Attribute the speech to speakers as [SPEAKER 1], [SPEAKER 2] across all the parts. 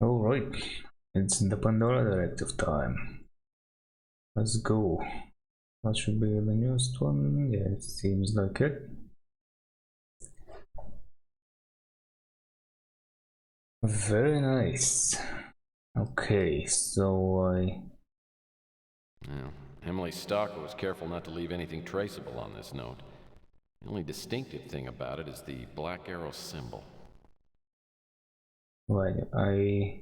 [SPEAKER 1] Alright, it's the Pandora Directive time. Let's go. What should be the newest one? Yeah, it seems like it. Very nice. Okay, so
[SPEAKER 2] Yeah. Emily Stalker was careful not to leave anything traceable on this note. The only distinctive thing about it is the black arrow symbol.
[SPEAKER 1] I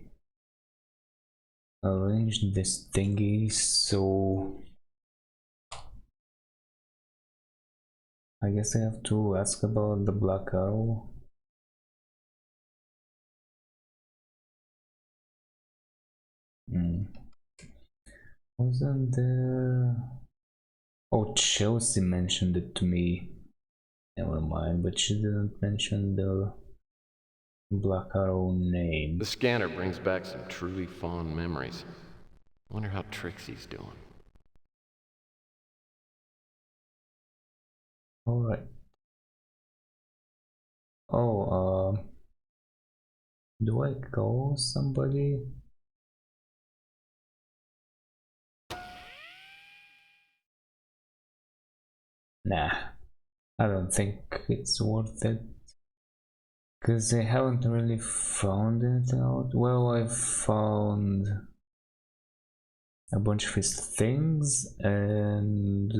[SPEAKER 1] arranged this thingy so I guess I have to ask about the black arrow. Wasn't there? Oh, Chelsea mentioned it to me. Never mind, but she didn't mention the black arrow name.
[SPEAKER 2] The scanner brings back some truly fond memories. Wonder how Trixie's doing.
[SPEAKER 1] Alright. Oh, do I call somebody? Nah, I don't think it's worth it. Because I haven't really found anything out. Well, I found a bunch of his things and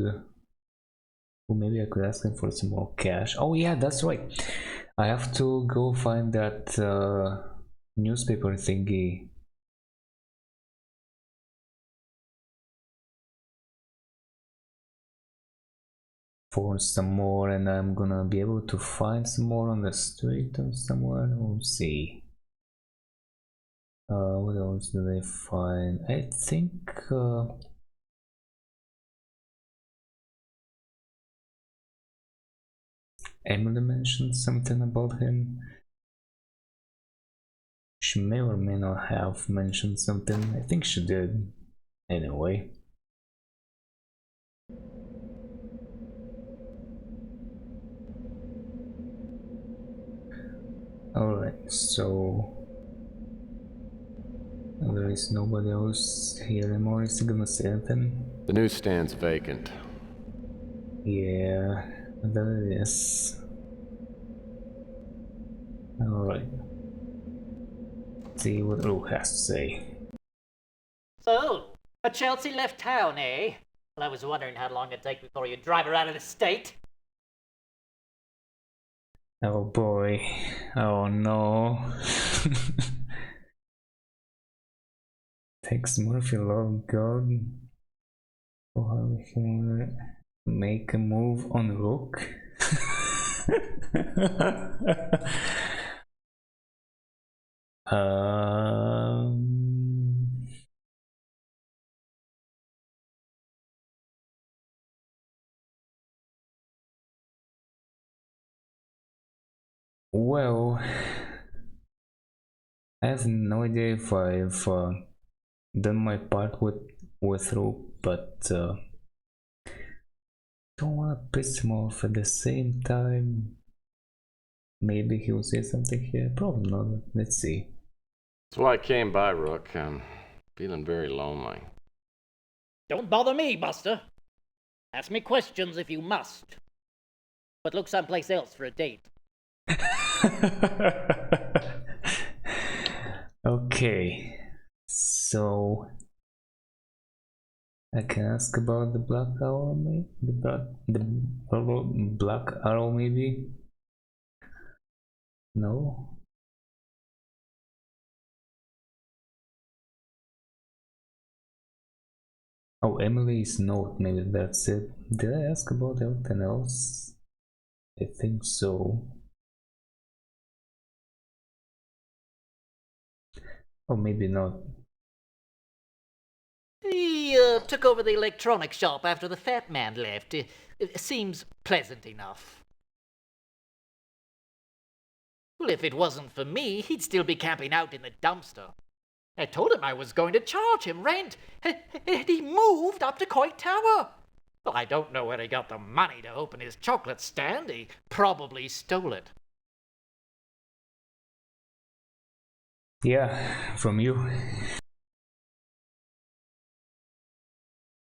[SPEAKER 1] maybe I could ask him for some more cash. Oh yeah, that's right. I have to go find that newspaper thingy. For some more, and I'm gonna be able to find some more on the street or somewhere. We'll see. What else do they find? I think Emily mentioned something about him. She may or may not have mentioned something. I think she did. Anyway. Alright, so there is nobody else here anymore. Is he gonna say anything?
[SPEAKER 2] The newsstand's vacant.
[SPEAKER 1] Yeah, there it is. Alright. See what Rook has to say.
[SPEAKER 3] So, Chelsea left town, eh? Well, I was wondering how long it'd take before you drive her out of the state.
[SPEAKER 1] Oh boy. Oh no. Takes Murphy love God. So how we can make a move on Rook? Well, I have no idea if I've done my part with Rook, but don't want to piss him off at the same time. Maybe he will say something here. Probably not. Let's see.
[SPEAKER 2] That's why I came by, Rook. I'm feeling very lonely.
[SPEAKER 3] Don't bother me, Buster. Ask me questions if you must. But look someplace else for a date.
[SPEAKER 1] Okay, so I can ask about the black arrow, maybe the black arrow, maybe. No. Oh, Emily's note. Maybe that's it. Did I ask about anything else? I think so. Or maybe not.
[SPEAKER 3] He took over the electronics shop after the fat man left. It seems pleasant enough. Well, if it wasn't for me, he'd still be camping out in the dumpster. I told him I was going to charge him rent, and he moved up to Coit Tower. Well, I don't know where he got the money to open his chocolate stand. He probably stole it.
[SPEAKER 1] Yeah, from you.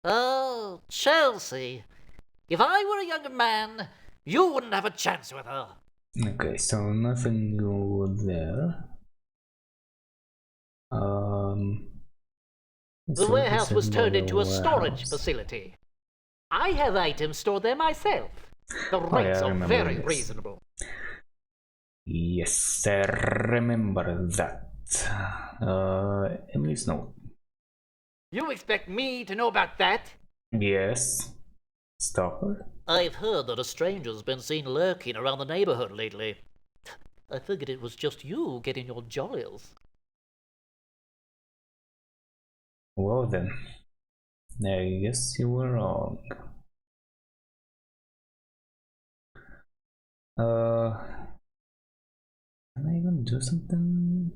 [SPEAKER 3] Oh, Chelsea. If I were a younger man, you wouldn't have a chance with her.
[SPEAKER 1] Okay, so nothing good there.
[SPEAKER 3] The
[SPEAKER 1] So what
[SPEAKER 3] warehouse
[SPEAKER 1] is
[SPEAKER 3] was
[SPEAKER 1] about
[SPEAKER 3] turned
[SPEAKER 1] the
[SPEAKER 3] into a storage
[SPEAKER 1] warehouse?
[SPEAKER 3] facility. I have items stored there myself. The
[SPEAKER 1] Oh yeah,
[SPEAKER 3] rates
[SPEAKER 1] I
[SPEAKER 3] are
[SPEAKER 1] remember
[SPEAKER 3] very
[SPEAKER 1] this.
[SPEAKER 3] reasonable.
[SPEAKER 1] Yes, I remember that. Emily's note.
[SPEAKER 3] You expect me to know about that?
[SPEAKER 1] Yes. Stalker?
[SPEAKER 3] I've heard that a stranger's been seen lurking around the neighborhood lately. I figured it was just you getting your jollies.
[SPEAKER 1] Well then, I guess you were wrong. Can I even do something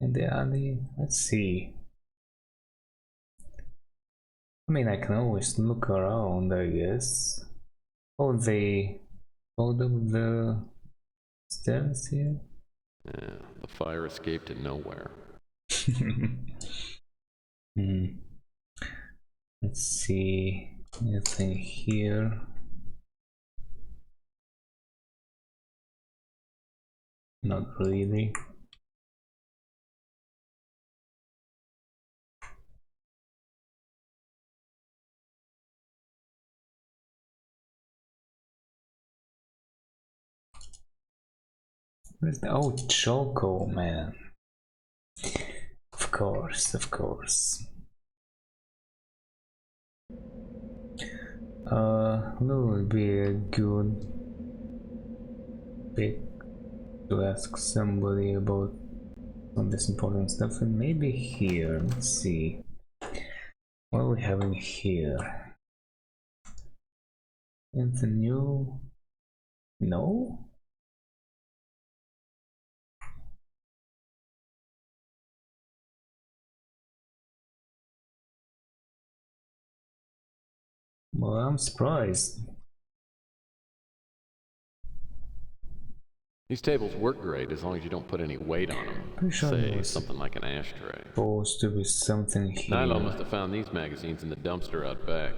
[SPEAKER 1] in the alley? Let's see. I mean, I can always look around, I guess. Oh, they hold up the stairs here?
[SPEAKER 2] Yeah, the fire escaped to nowhere.
[SPEAKER 1] Hmm. Let's see. Anything here? Not really. Where's the Choco man? Of course, of course. That would be a good pick to ask somebody about some of this important stuff, and maybe here. Let's see. What are we having here? Anything new? No? Well, I'm surprised.
[SPEAKER 2] These tables work great as long as you don't put any weight on them.
[SPEAKER 1] Pretty sure there
[SPEAKER 2] Say,
[SPEAKER 1] was
[SPEAKER 2] something like an ashtray.
[SPEAKER 1] supposed to be something here.
[SPEAKER 2] Nilo must have found these magazines in the dumpster out back.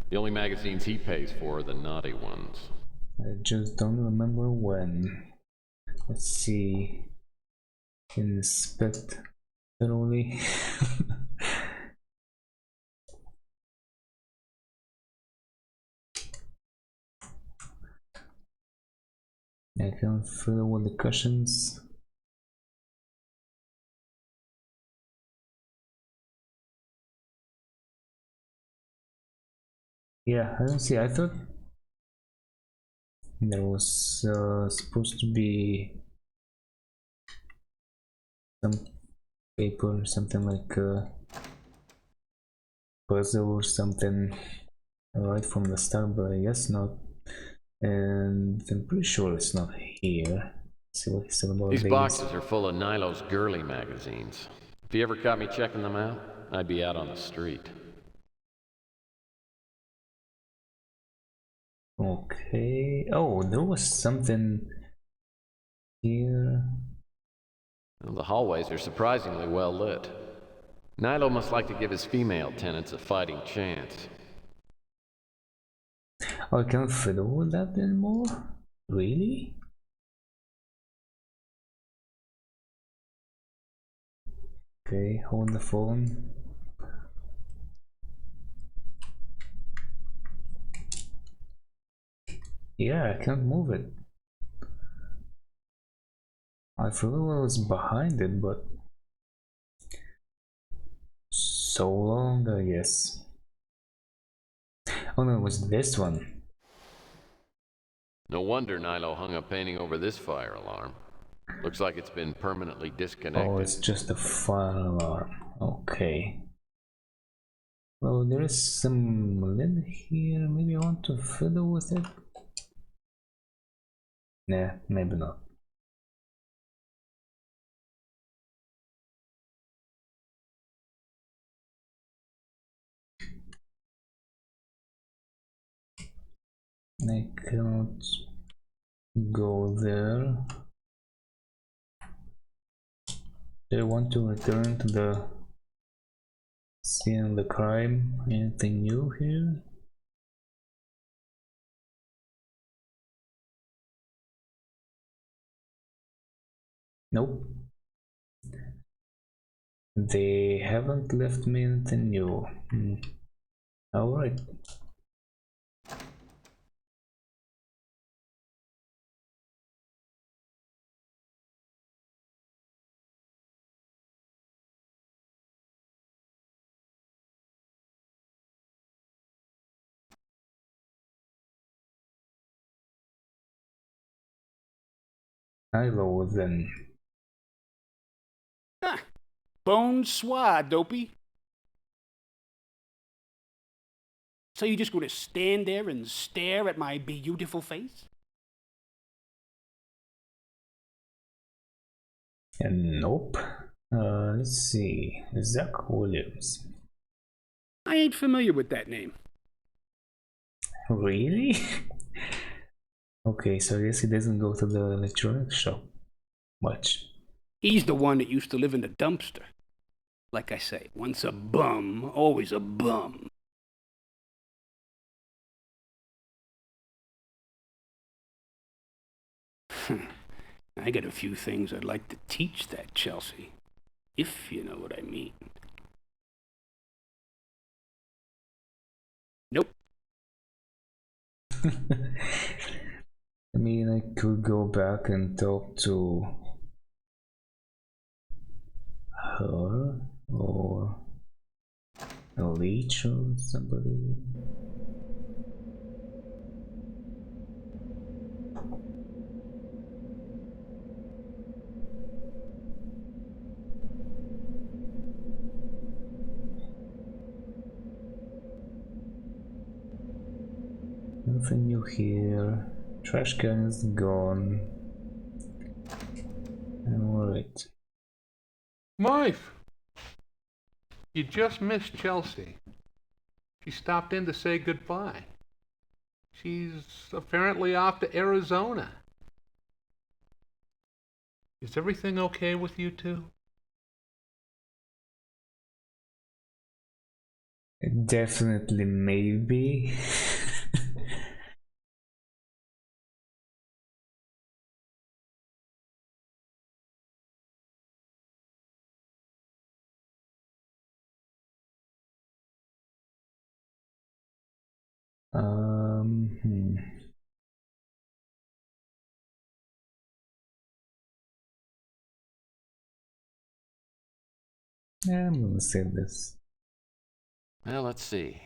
[SPEAKER 2] The only magazines he pays for are the naughty ones.
[SPEAKER 1] I just don't remember when. Let's see. Inspect thoroughly. I can fiddle with the cushions. Yeah, I don't see. I thought there was supposed to be some paper, something like a puzzle or something right from the start, but I guess not. And I'm pretty sure it's not here. Let's see what he said about
[SPEAKER 2] These
[SPEAKER 1] these.
[SPEAKER 2] boxes are full of Nilo's girly magazines. If you ever caught me checking them out, I'd be out on the street.
[SPEAKER 1] Okay. Oh, there was something here.
[SPEAKER 2] Well, the hallways are surprisingly well lit. Nilo must like to give his female tenants a fighting chance.
[SPEAKER 1] Oh, I can't fiddle with that anymore? Really? Okay, hold the phone. Yeah, I can't move it. I forgot what was behind it, but so long, I guess. Oh no, it was this one.
[SPEAKER 2] No wonder Nilo hung a painting over this fire alarm. Looks like it's been permanently disconnected.
[SPEAKER 1] Oh, it's just a fire alarm. Okay. Well, there is some lid here. Maybe I want to fiddle with it. Nah, maybe not. I cannot go there. they want to return to the scene of the crime. Anything new here? Nope. They haven't left me anything new. Alright. Hello then.
[SPEAKER 4] Bonsoir, dopey. So you just gonna stand there and stare at my beautiful face?
[SPEAKER 1] Nope. Let's see. Zach Williams.
[SPEAKER 4] I ain't familiar with that name.
[SPEAKER 1] Really? Okay, so I guess he doesn't go to the electronics shop much.
[SPEAKER 4] He's the one that used to live in the dumpster. Like I say, once a bum, always a bum. I got a few things I'd like to teach that Chelsea, if you know what I mean. Nope.
[SPEAKER 1] I mean, I could go back and talk to her or a leech or somebody. Nothing new here. Trash can is gone. Alright.
[SPEAKER 5] Wife, you just missed Chelsea. She stopped in to say goodbye. She's apparently off to Arizona. Is everything okay with you two?
[SPEAKER 1] Definitely maybe. Hmm. Yeah, I'm gonna say this.
[SPEAKER 2] Well, let's see.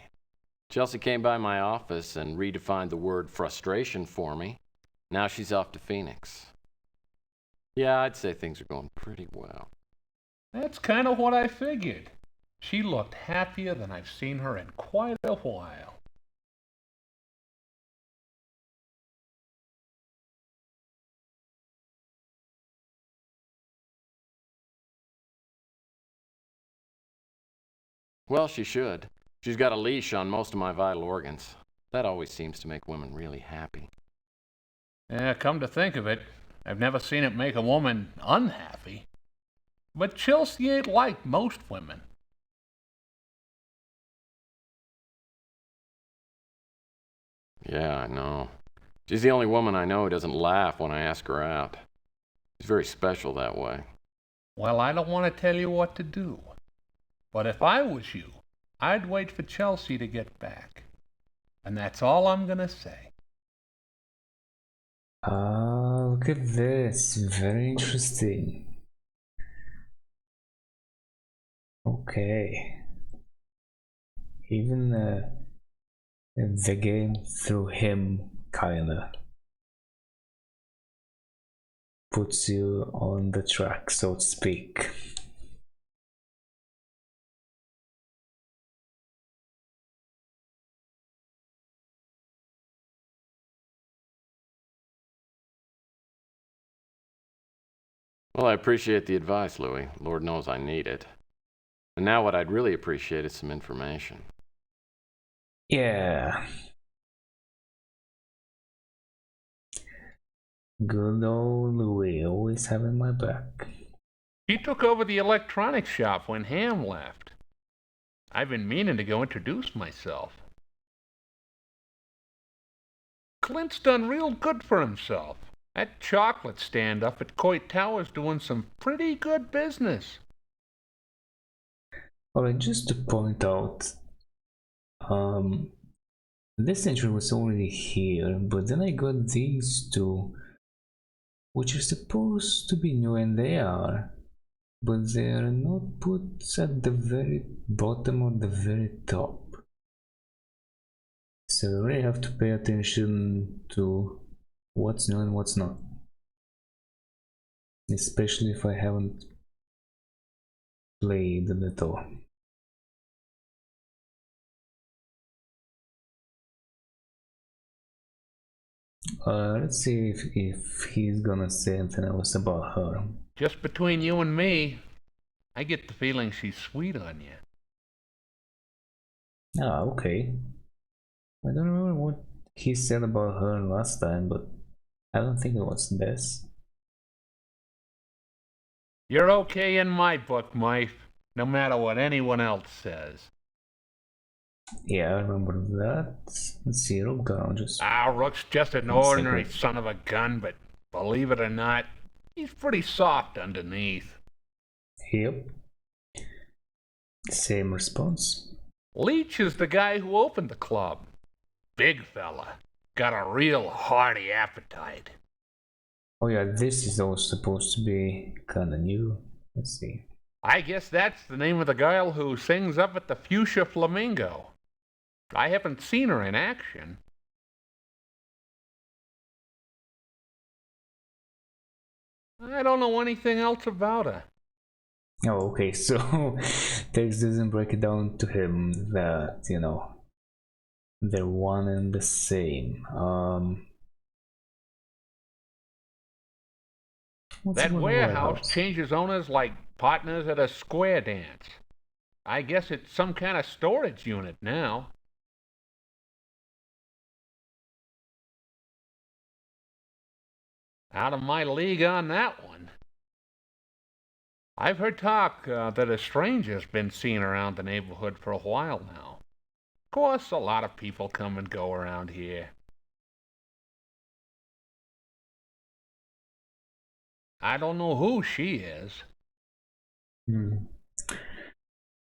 [SPEAKER 2] Chelsea came by my office and redefined the word frustration for me. Now she's off to Phoenix. Yeah, I'd say things are going pretty well.
[SPEAKER 5] That's kind of what I figured. She looked happier than I've seen her in quite a while.
[SPEAKER 2] Well, she should. She's got a leash on most of my vital organs. That always seems to make women really happy.
[SPEAKER 5] Yeah, come to think of it, I've never seen it make a woman unhappy. But Chelsea ain't like most women.
[SPEAKER 2] Yeah, I know. She's the only woman I know who doesn't laugh when I ask her out. She's very special that way.
[SPEAKER 5] Well, I don't want to tell you what to do. But if I was you, I'd wait for Chelsea to get back. And that's all I'm gonna say.
[SPEAKER 1] Look at this. Very interesting. Okay. Even the game through him kinda puts you on the track, so to speak.
[SPEAKER 2] Well, I appreciate the advice, Louis. Lord knows I need it. And now what I'd really appreciate is some information.
[SPEAKER 1] Yeah. Good old Louis, always having my back.
[SPEAKER 5] She took over the electronics shop when Ham left. I've been meaning to go introduce myself. Clint's done real good for himself. That chocolate stand up at Coit Tower's doing some pretty good business.
[SPEAKER 1] Alright, just to point out, this entry was already here, but then I got these two, which are supposed to be new, and they are, but they are not put at the very bottom or the very top. So I really have to pay attention to what's new and what's not, especially if I haven't played them at all. Let's see if he's gonna say anything else about her.
[SPEAKER 5] Just between you and me, I get the feeling she's sweet on you.
[SPEAKER 1] Ah, okay. I don't remember what he said about her last time, but I don't think it was this.
[SPEAKER 5] You're okay in my book, Mike, no matter what anyone else says.
[SPEAKER 1] Yeah, I remember that. Let's see, Rook down, just...
[SPEAKER 5] Rook's just an ordinary son of a gun, but believe it or not, he's pretty soft underneath.
[SPEAKER 1] Yep. Same response.
[SPEAKER 5] Leach is the guy who opened the club. Big fella. Got a real hearty appetite.
[SPEAKER 1] Oh yeah, this is all supposed to be kinda new. Let's see.
[SPEAKER 5] I guess that's the name of the girl who sings up at the Fuchsia Flamingo. I haven't seen her in action. I don't know anything else about her.
[SPEAKER 1] Oh, okay, so Tex doesn't break it down to him that, you know, they're one and the same.
[SPEAKER 5] That warehouse changes owners like partners at a square dance. I guess it's some kind of storage unit now. Out of my league on that one. I've heard talk that a stranger's been seen around the neighborhood for a while now. Of course, a lot of people come and go around here. I don't know who she is.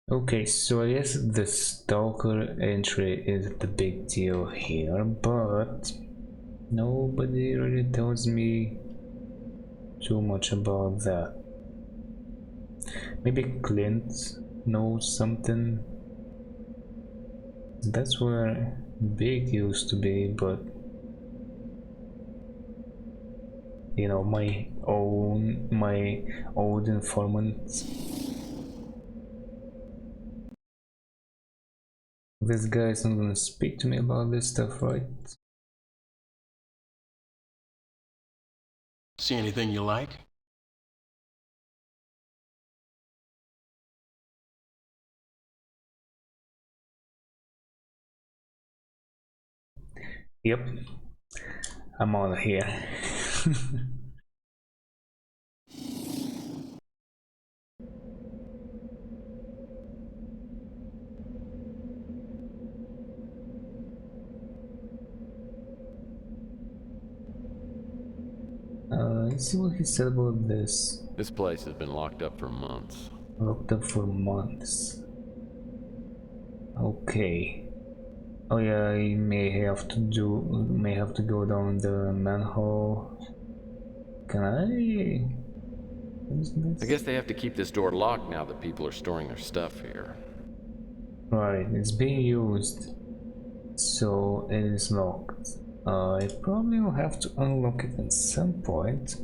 [SPEAKER 1] Okay, so I guess the stalker entry is the big deal here, but nobody really tells me too much about that. Maybe Clint knows something. That's where Big used to be, but you know, my old informant. This guy is not gonna speak to me about this stuff, right?
[SPEAKER 6] See anything you like?
[SPEAKER 1] Yep, I'm out of here. Let's see what he said about this.
[SPEAKER 2] This place has been locked up for months.
[SPEAKER 1] Locked up for months. Okay. Oh yeah, I may have to go down the manhole. Can I?
[SPEAKER 2] I guess they have to keep this door locked now that people are storing their stuff here.
[SPEAKER 1] Right, it's being used, so it is locked. I probably will have to unlock it at some point.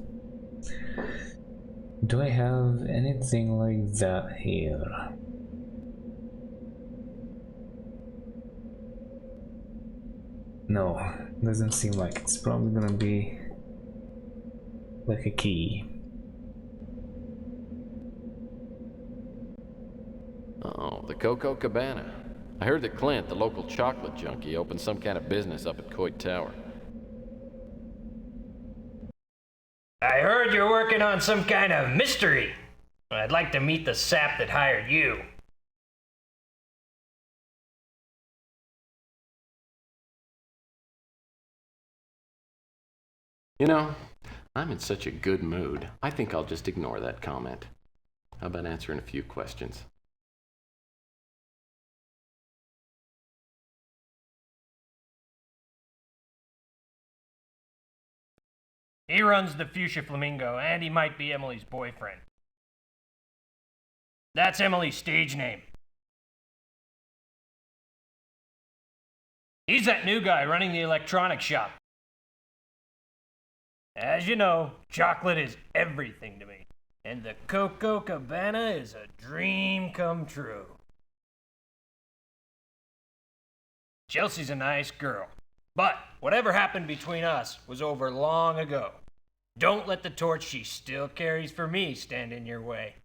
[SPEAKER 1] Do I have anything like that here? No, doesn't seem like it's probably gonna be like a key.
[SPEAKER 2] Oh, the Coco Cabana. I heard that Clint, the local chocolate junkie, opened some kind of business up at Coit Tower.
[SPEAKER 7] I heard you're working on some kind of mystery.
[SPEAKER 6] I'd like to meet the sap that hired you.
[SPEAKER 2] You know, I'm in such a good mood, I think I'll just ignore that comment. How about answering a few questions?
[SPEAKER 6] He runs the Fuchsia Flamingo, and he might be Emily's boyfriend. That's Emily's stage name. He's that new guy running the electronics shop. As you know, chocolate is everything to me, and the Coco Cabana is a dream come true. Chelsea's a nice girl, but whatever happened between us was over long ago. Don't let the torch she still carries for me stand in your way.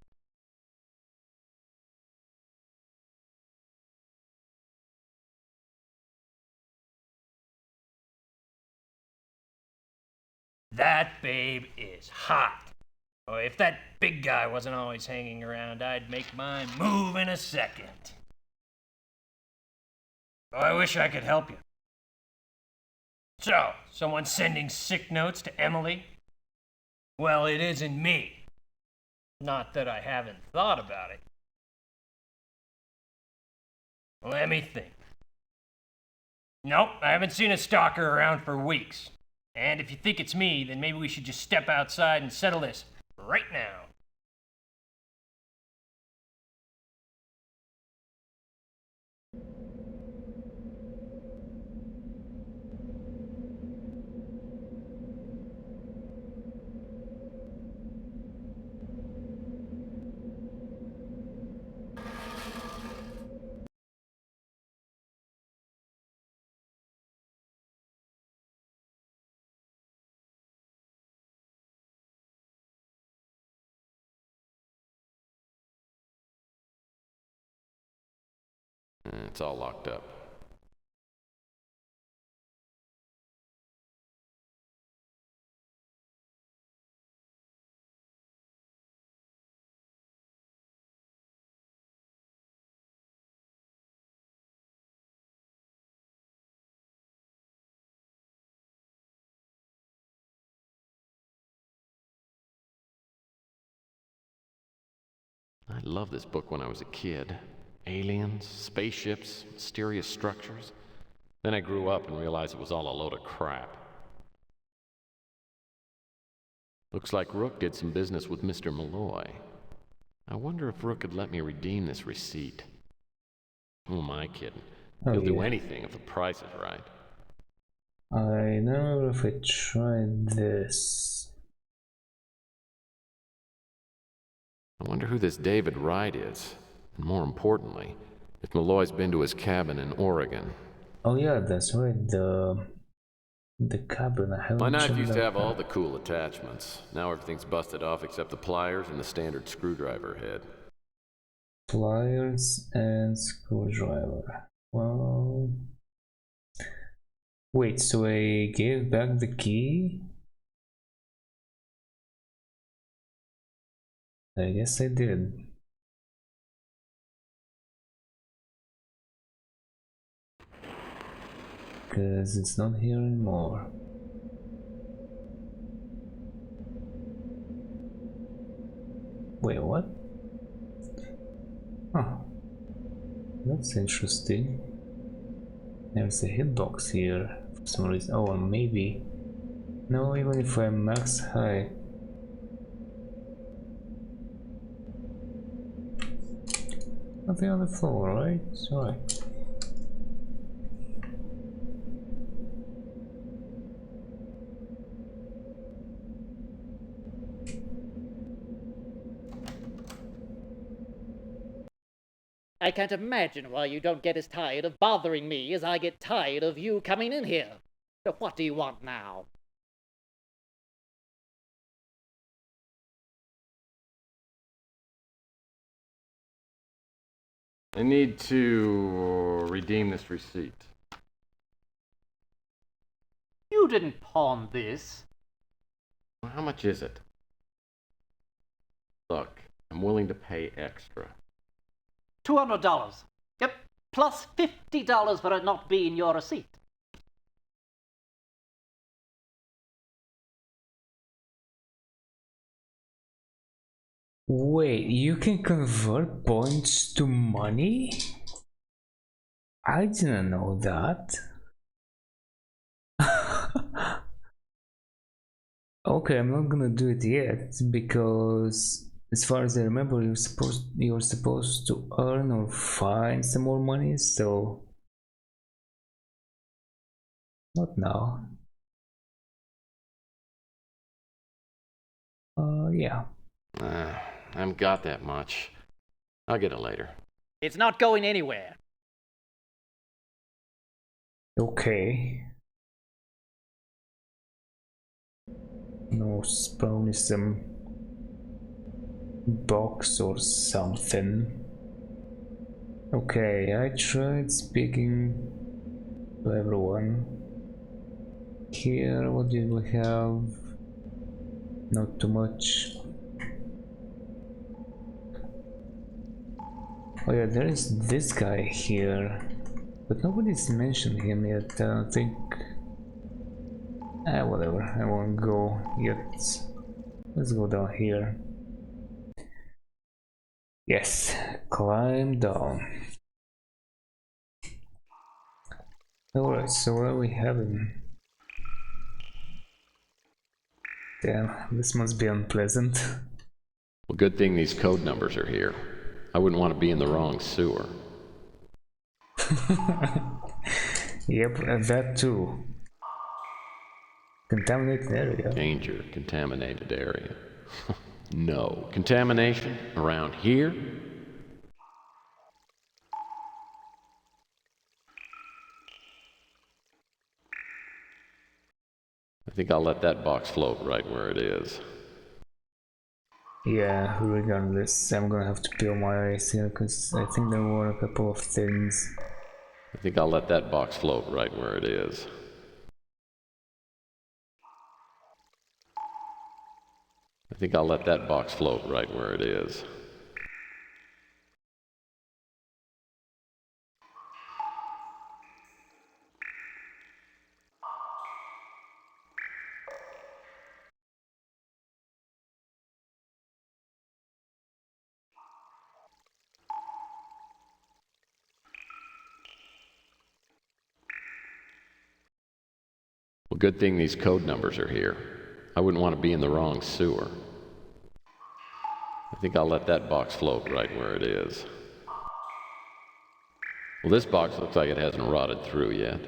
[SPEAKER 6] That babe is hot. Oh, if that big guy wasn't always hanging around, I'd make my move in a second. Oh, I wish I could help you. So, someone sending sick notes to Emily? Well, it isn't me. Not that I haven't thought about it. Let me think. Nope, I haven't seen a stalker around for weeks. And if you think it's me, then maybe we should just step outside and settle this right now.
[SPEAKER 2] It's all locked up. I loved this book when I was a kid. Aliens, spaceships, mysterious structures. Then I grew up and realized it was all a load of crap. Looks like Rook did some business with Mr. Malloy. I wonder if Rook could let me redeem this receipt. Who am I kidding? He'll do anything if the price is right.
[SPEAKER 1] I don't know if I tried this.
[SPEAKER 2] I wonder who this David Wright is. And more importantly, if Malloy's been to his cabin in Oregon.
[SPEAKER 1] Oh yeah, that's right, the cabin. I haven't
[SPEAKER 2] My knife
[SPEAKER 1] checked
[SPEAKER 2] used to
[SPEAKER 1] that
[SPEAKER 2] have all
[SPEAKER 1] out.
[SPEAKER 2] the cool attachments. Now everything's busted off except the pliers and the standard screwdriver head.
[SPEAKER 1] Pliers and screwdriver. Well, wait, so I gave back the key? I guess I did. Because it's not here anymore. Wait, what? Huh. That's interesting. There's a hitbox here for some reason. Oh, and maybe. No, even if I'm max height. Nothing on the floor, right? It's right.
[SPEAKER 3] I can't imagine why you don't get as tired of bothering me as I get tired of you coming in here. So what do you want now?
[SPEAKER 2] I need to redeem this receipt.
[SPEAKER 3] You didn't pawn this.
[SPEAKER 2] How much is it? Look, I'm willing to pay extra.
[SPEAKER 3] $200. Yep, plus $50 for it not being your receipt.
[SPEAKER 1] Wait, you can convert points to money? I didn't know that. Okay, I'm not gonna do it yet because, as far as I remember, you're supposed to earn or find some more money. So, not now. Yeah.
[SPEAKER 2] I haven't got that much. I'll get it later.
[SPEAKER 3] It's not going anywhere.
[SPEAKER 1] Okay. No, probably some box or something. Okay, I tried speaking to everyone. Here, what did we have? Not too much. Oh yeah, there is this guy here, but nobody's mentioned him yet. I don't think. Whatever. I won't go yet. Let's go down here. Yes, climb down. Alright, so what are we having? Damn, this must be unpleasant.
[SPEAKER 2] Well, good thing these code numbers are here. I wouldn't want to be in the wrong sewer.
[SPEAKER 1] Yep, and that too. Contaminated area.
[SPEAKER 2] Danger, contaminated area. No. Contamination around here? I think I'll let that box float right where it is.
[SPEAKER 1] Yeah, regardless, I'm gonna have to peel my eyes here because I think there were a couple of things.
[SPEAKER 2] I think I'll let that box float right where it is. I think I'll let that box float right where it is. Well, good thing these code numbers are here. I wouldn't want to be in the wrong sewer. I think I'll let that box float right where it is. Well, this box looks like it hasn't rotted through yet.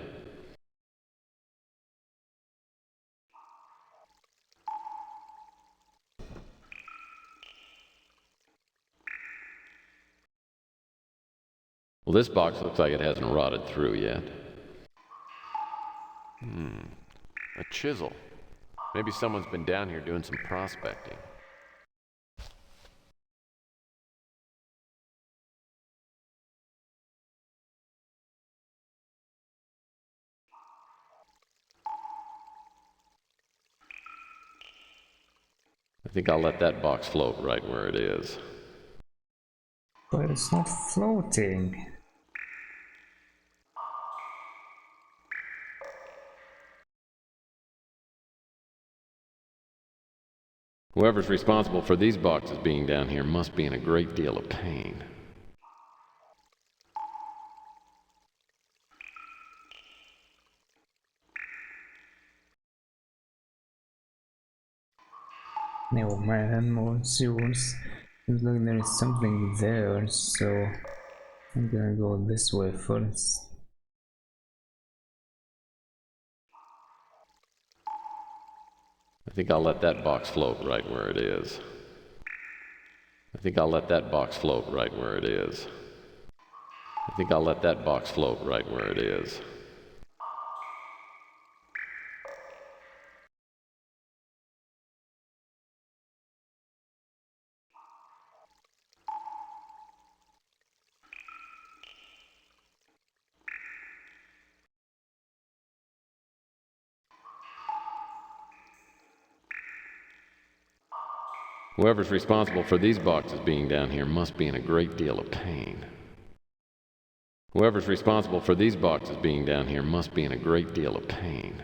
[SPEAKER 2] Well, this box looks like it hasn't rotted through yet. A chisel. Maybe someone's been down here doing some prospecting. I think I'll let that box float right where it is.
[SPEAKER 1] But it's not floating.
[SPEAKER 2] Whoever's responsible for these boxes being down here must be in a great deal of pain.
[SPEAKER 1] Never mind, more sewers. Seems like there is something there, so I'm gonna go this way first.
[SPEAKER 2] I think I'll let that box float right where it is. I think I'll let that box float right where it is. I think I'll let that box float right where it is. Whoever's responsible for these boxes being down here must be in a great deal of pain. Whoever's responsible for these boxes being down here must be in a great deal of pain.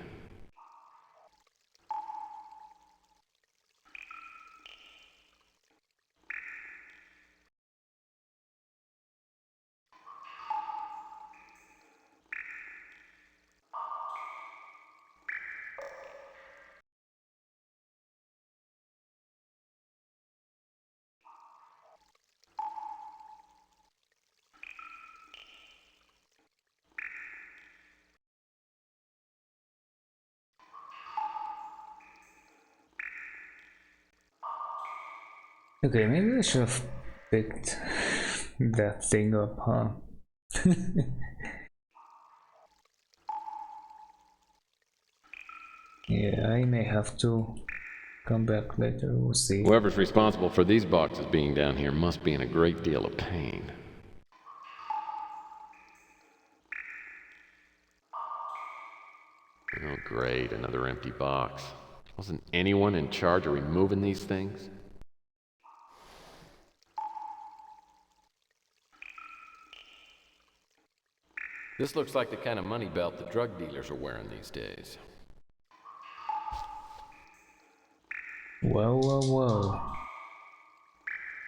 [SPEAKER 1] Okay, maybe I should have picked that thing up, huh? Yeah, I may have to come back later, we'll see.
[SPEAKER 2] Whoever's responsible for these boxes being down here must be in a great deal of pain. Oh, great, another empty box. Wasn't anyone in charge of removing these things? This looks like the kind of money belt the drug dealers are wearing these days.
[SPEAKER 1] Well, well, well.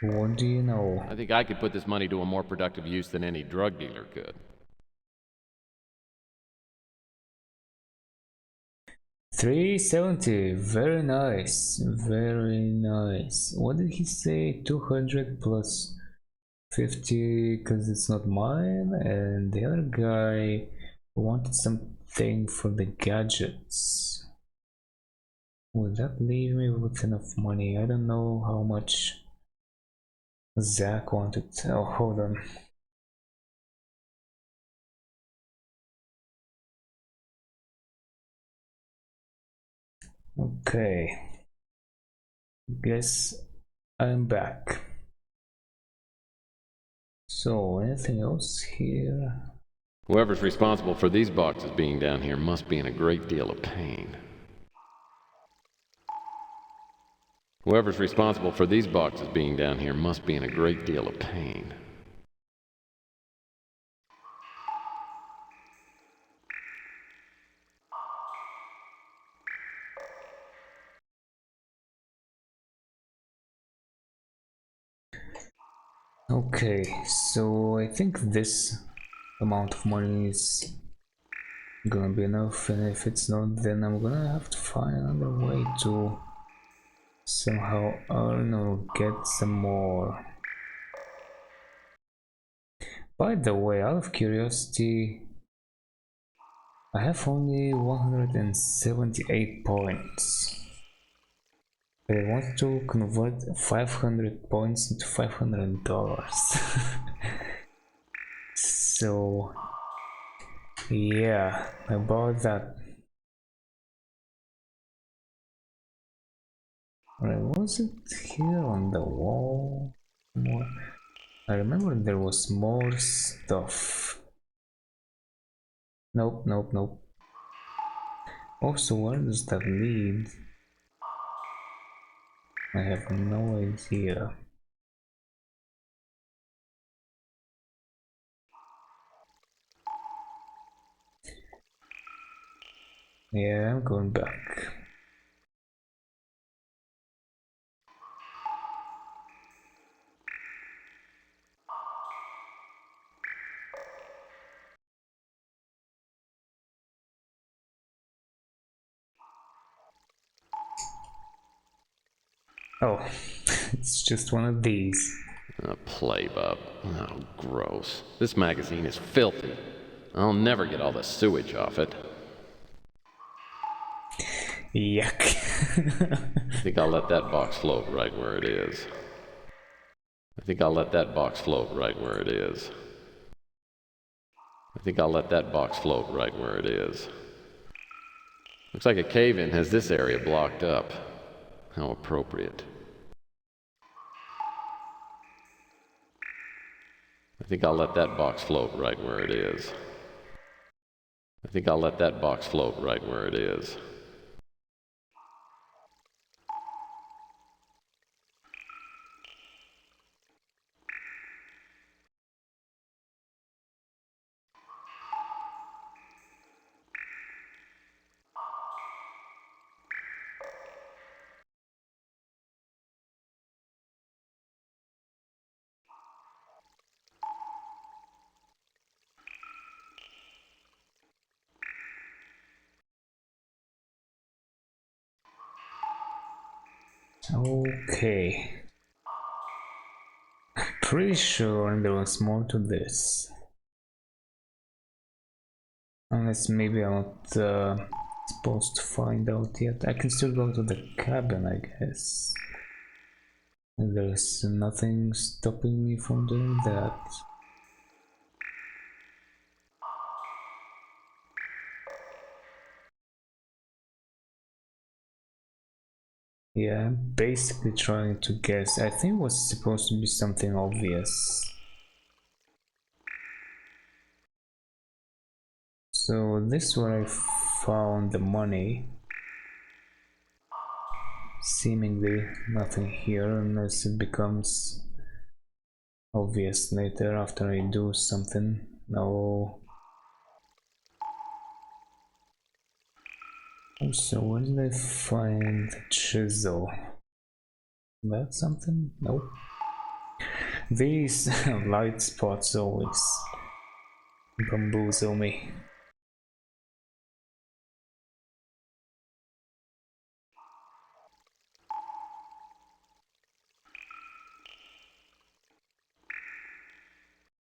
[SPEAKER 1] What do you know?
[SPEAKER 2] I think I could put this money to a more productive use than any drug dealer could.
[SPEAKER 1] 370, very nice, very nice. What did he say? 200 plus 50 because it's not mine, and the other guy wanted something for the gadgets. Would that leave me with enough money? I don't know how much Zach wanted. Oh, hold on. Okay, guess I'm back. So, anything else here?
[SPEAKER 2] Whoever's responsible for these boxes being down here must be in a great deal of pain. Whoever's responsible for these boxes being down here must be in a great deal of pain.
[SPEAKER 1] Okay, so I think this amount of money is gonna be enough, and if it's not, then I'm gonna have to find another way to somehow earn or get some more. By the way, out of curiosity, I have only 178 points. But I want to convert 500 points into $500. So, yeah, about that. Alright, was it here on the wall? More. I remember there was more stuff. Nope, nope, nope. Also, where does that lead? I have no idea. Yeah, I'm going back. Oh, it's just one of these.
[SPEAKER 2] A playbub. Oh, gross. This magazine is filthy. I'll never get all the sewage off it.
[SPEAKER 1] Yuck.
[SPEAKER 2] I think I'll let that box float right where it is. I think I'll let that box float right where it is. I think I'll let that box float right where it is. Looks like a cave-in has this area blocked up. How appropriate. I think I'll let that box float right where it is. I think I'll let that box float right where it is.
[SPEAKER 1] Okay. Pretty sure there was more to this. Unless maybe I'm not supposed to find out yet. I can still go to the cabin, I guess. There's nothing stopping me from doing that. Yeah, I'm basically trying to guess. I think it was supposed to be something obvious. So this is where I found the money. Seemingly nothing here unless it becomes obvious later after I do something. No. Also, where did I find the chisel? That something? Nope. These light spots always bamboozle me.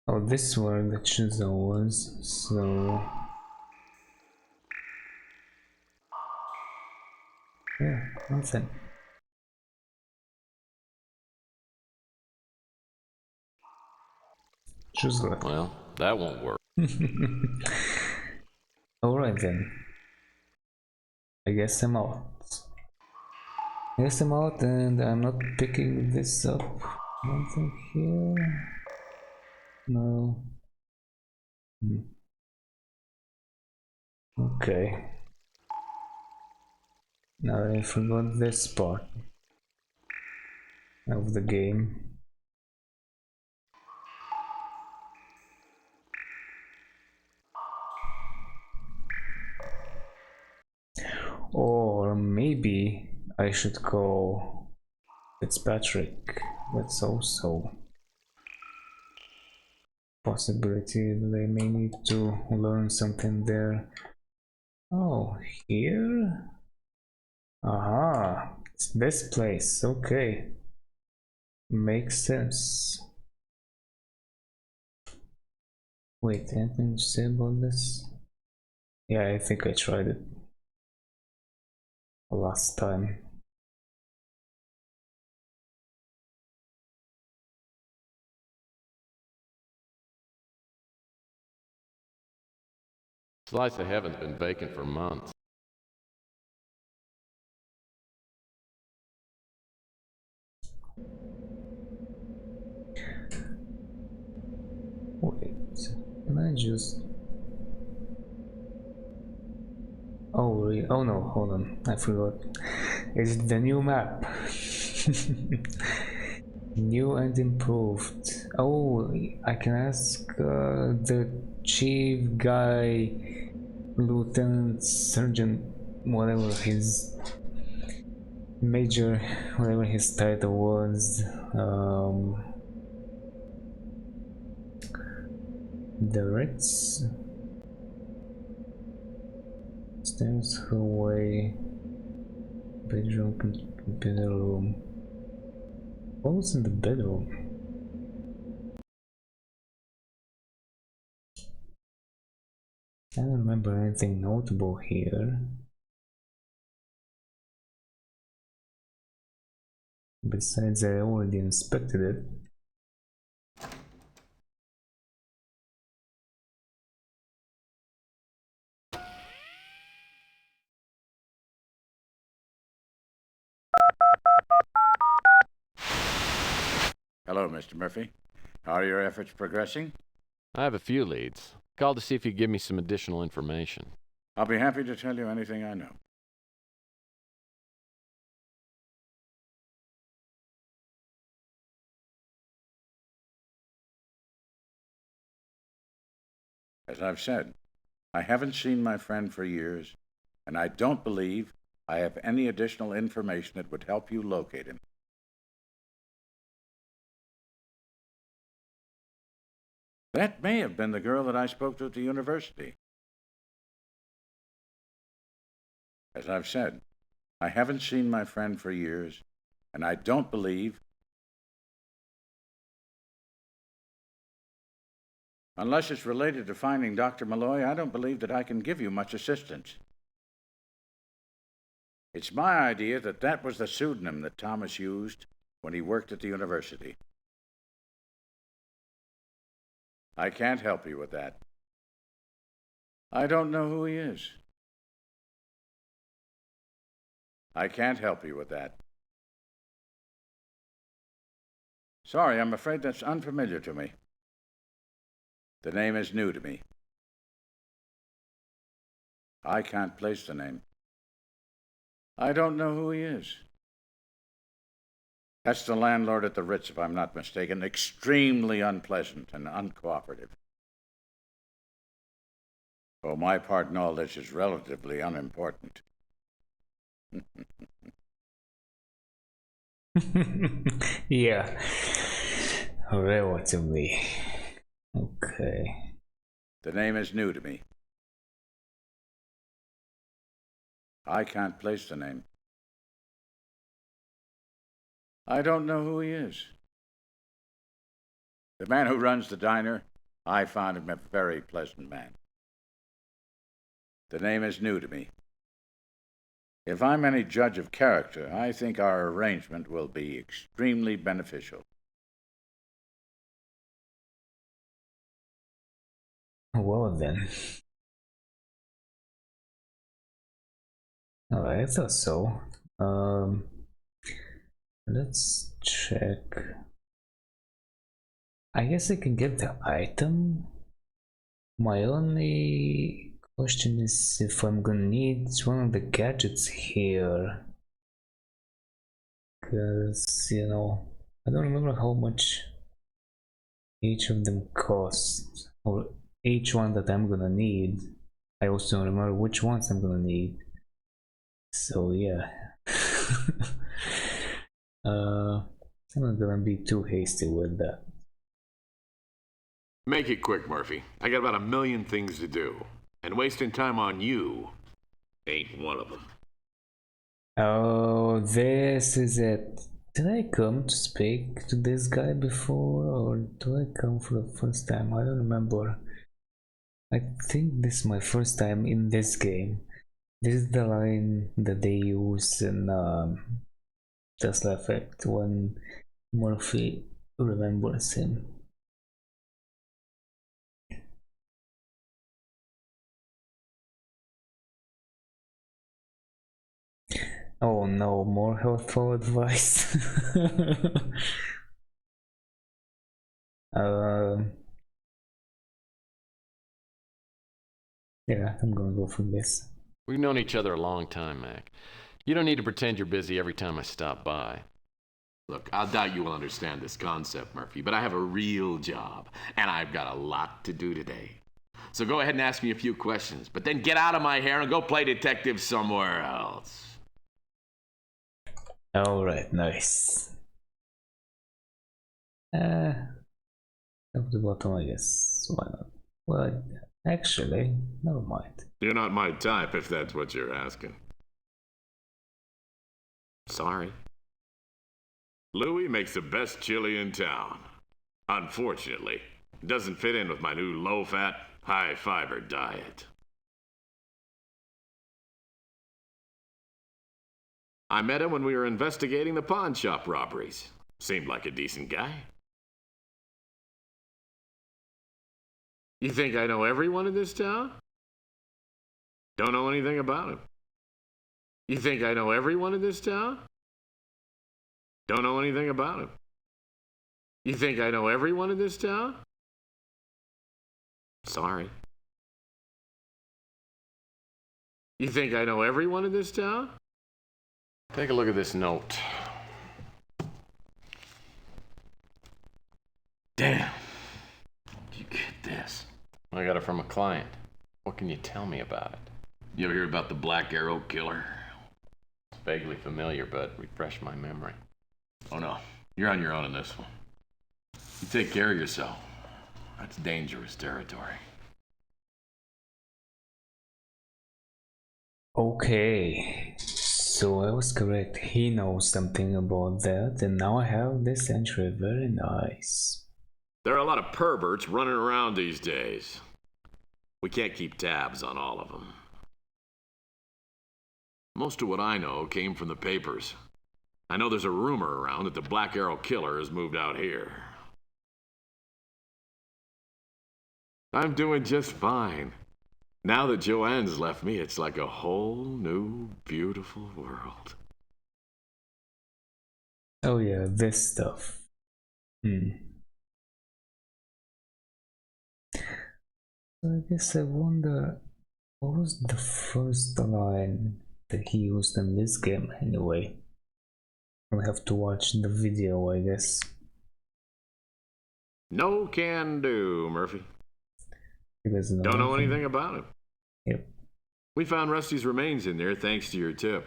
[SPEAKER 1] Oh, this is where the chisel was, so... yeah, nothing. Chisel.
[SPEAKER 2] Well, that won't work.
[SPEAKER 1] Alright then. I guess I'm out. And I'm not picking this up. Nothing here. No. Okay. Now I forgot this part of the game. Or maybe I should call Fitzpatrick. That's also possibility that I may need to learn something there. Oh, here? Aha, it's this place, okay. Makes sense. Wait, anything to say about this? Yeah, I think I tried it last time.
[SPEAKER 2] Slice of heaven's been vacant for months.
[SPEAKER 1] Wait, can I just... oh, oh no, hold on, I forgot. It's the new map. New and improved. Oh, I can ask the chief guy, lieutenant, sergeant, whatever his major, whatever his title was. The Ritz. Stairs, hallway, bedroom, computer room. What was in the bedroom? I don't remember anything notable here. Besides, I already inspected it.
[SPEAKER 7] Hello, Mr. Murphy. How are your efforts progressing?
[SPEAKER 2] I have a few leads. Called to see if you could give me some additional information.
[SPEAKER 7] I'll be happy to tell you anything I know. As I've said, I haven't seen my friend for years, and I don't believe I have any additional information that would help you locate him. That may have been the girl that I spoke to at the university. As I've said, I haven't seen my friend for years, and I don't believe, unless it's related to finding Dr. Malloy, I don't believe that I can give you much assistance. It's my idea that that was the pseudonym that Thomas used when he worked at the university. I can't help you with that. I don't know who he is. I can't help you with that. Sorry, I'm afraid that's unfamiliar to me. The name is new to me. I can't place the name. I don't know who he is. That's the landlord at the Ritz, if I'm not mistaken. Extremely unpleasant and uncooperative. For my part in all this is relatively unimportant.
[SPEAKER 1] Yeah, relatively. Okay.
[SPEAKER 7] The name is new to me. I can't place the name. I don't know who he is. The man who runs the diner, I found him a very pleasant man. The name is new to me. If I'm any judge of character, I think our arrangement will be extremely beneficial.
[SPEAKER 1] Well then. Alright, I thought so. Let's check. I guess I can get the item. My only question is if I'm gonna need one of the gadgets here. Because, you know, I don't remember how much each of them cost. Or each one that I'm gonna need. I also don't remember which ones I'm gonna need. So yeah. I'm not gonna be too hasty with that.
[SPEAKER 8] Make it quick, Murphy. I got about 1 million things to do. And wasting time on you ain't one of them.
[SPEAKER 1] Oh, this is it. Did I come to speak to this guy before, or do I come for the first time? I don't remember. I think this is my first time in this game. This is the line that they use in Tesla Effect when Murphy remembers him. Oh no, more helpful advice. Yeah, I'm gonna go for this.
[SPEAKER 2] We've known each other a long time, Mac. You don't need to pretend you're busy every time I stop by.
[SPEAKER 8] Look, I doubt you will understand this concept, Murphy, but I have a real job, and I've got a lot to do today. So go ahead and ask me a few questions, but then get out of my hair and go play detective somewhere else.
[SPEAKER 1] Alright, nice. Up the bottom, I guess. Why not? Well, actually, never mind.
[SPEAKER 8] You're not my type, if that's what you're asking.
[SPEAKER 2] Sorry.
[SPEAKER 8] Louis makes the best chili in town. Unfortunately, it doesn't fit in with my new low-fat, high-fiber diet. I met him when we were investigating the pawn shop robberies. Seemed like a decent guy. You think I know everyone in this town? Don't know anything about him. You think I know everyone in this town? Don't know anything about him. You think I know everyone in this town?
[SPEAKER 2] Sorry.
[SPEAKER 8] You think I know everyone in this town?
[SPEAKER 2] Take a look at this note.
[SPEAKER 8] Damn. Did you get this?
[SPEAKER 2] I got it from a client. What can you tell me about it?
[SPEAKER 8] You ever hear about the Black Arrow killer?
[SPEAKER 2] It's vaguely familiar, but refresh my memory.
[SPEAKER 8] Oh no, you're on your own in this one. You take care of yourself. That's dangerous territory.
[SPEAKER 1] Okay, so I was correct. He knows something about that, and now I have this entry. Very nice.
[SPEAKER 8] There are a lot of perverts running around these days. We can't keep tabs on all of them. Most of what I know came from the papers. I know there's a rumor around that the Black Arrow killer has moved out here. I'm doing just fine. Now that Joanne's left me, it's like a whole new, beautiful world.
[SPEAKER 1] Oh yeah, this stuff. I guess I wonder what was the first line that he used in this game anyway. I'll have to watch the video, I guess.
[SPEAKER 8] No can do, Murphy.
[SPEAKER 1] Because
[SPEAKER 8] Don't know anything about it.
[SPEAKER 1] Yep.
[SPEAKER 8] We found Rusty's remains in there thanks to your tip.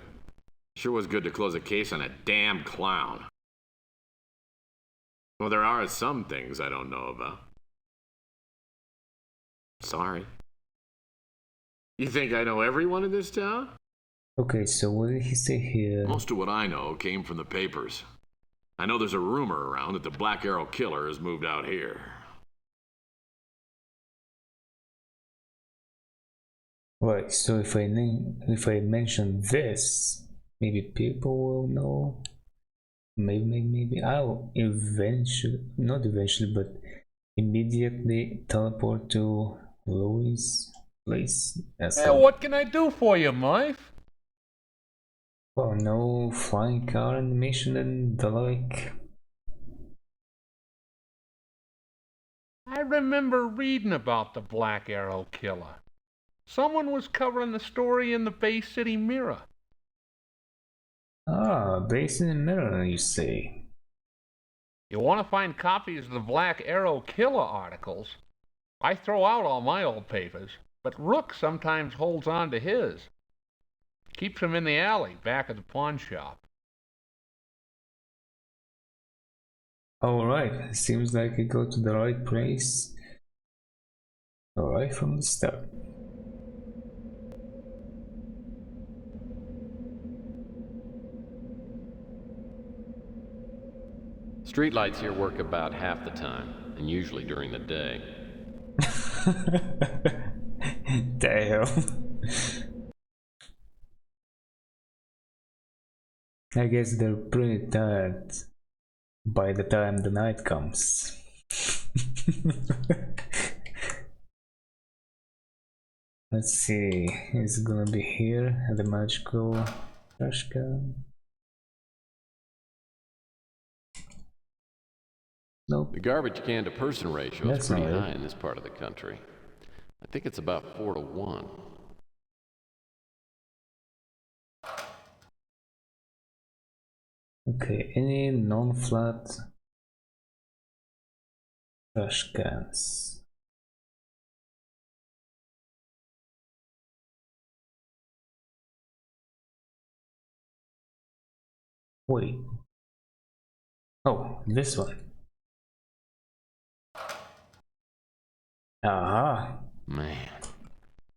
[SPEAKER 8] Sure was good to close a case on a damn clown. Well, there are some things I don't know about. Sorry. You think I know everyone in this town?
[SPEAKER 1] Okay, so what did he say here?
[SPEAKER 8] Most of what I know came from the papers. I know there's a rumor around that the Black Arrow killer has moved out here.
[SPEAKER 1] Right, so if I mention this, maybe people will know. Maybe I'll eventually, not eventually, but immediately teleport to Louis' place.
[SPEAKER 5] Hey, what can I do for you, Murph?
[SPEAKER 1] Well, no flying car animation and the like.
[SPEAKER 5] I remember reading about the Black Arrow killer. Someone was covering the story in the Bay City Mirror.
[SPEAKER 1] Ah, based in the mirror, you say.
[SPEAKER 5] You want to find copies of the Black Arrow killer articles? I throw out all my old papers, but Rook sometimes holds on to his. Keeps him in the alley back at the pawn shop.
[SPEAKER 1] Alright, seems like you go to the right place. Alright from the start.
[SPEAKER 2] Streetlights here work about half the time, and usually during the day.
[SPEAKER 1] Damn. I guess they're pretty tired by the time the night comes. Let's see, is it gonna be here at the magical trash can? Nope.
[SPEAKER 2] The garbage can to person ratio
[SPEAKER 1] That's
[SPEAKER 2] is pretty
[SPEAKER 1] not it.
[SPEAKER 2] high in this part of the country. I think it's about 4 to 1.
[SPEAKER 1] Okay, any non-flat trash cans? Wait. Oh, this one. Aha.
[SPEAKER 2] Man,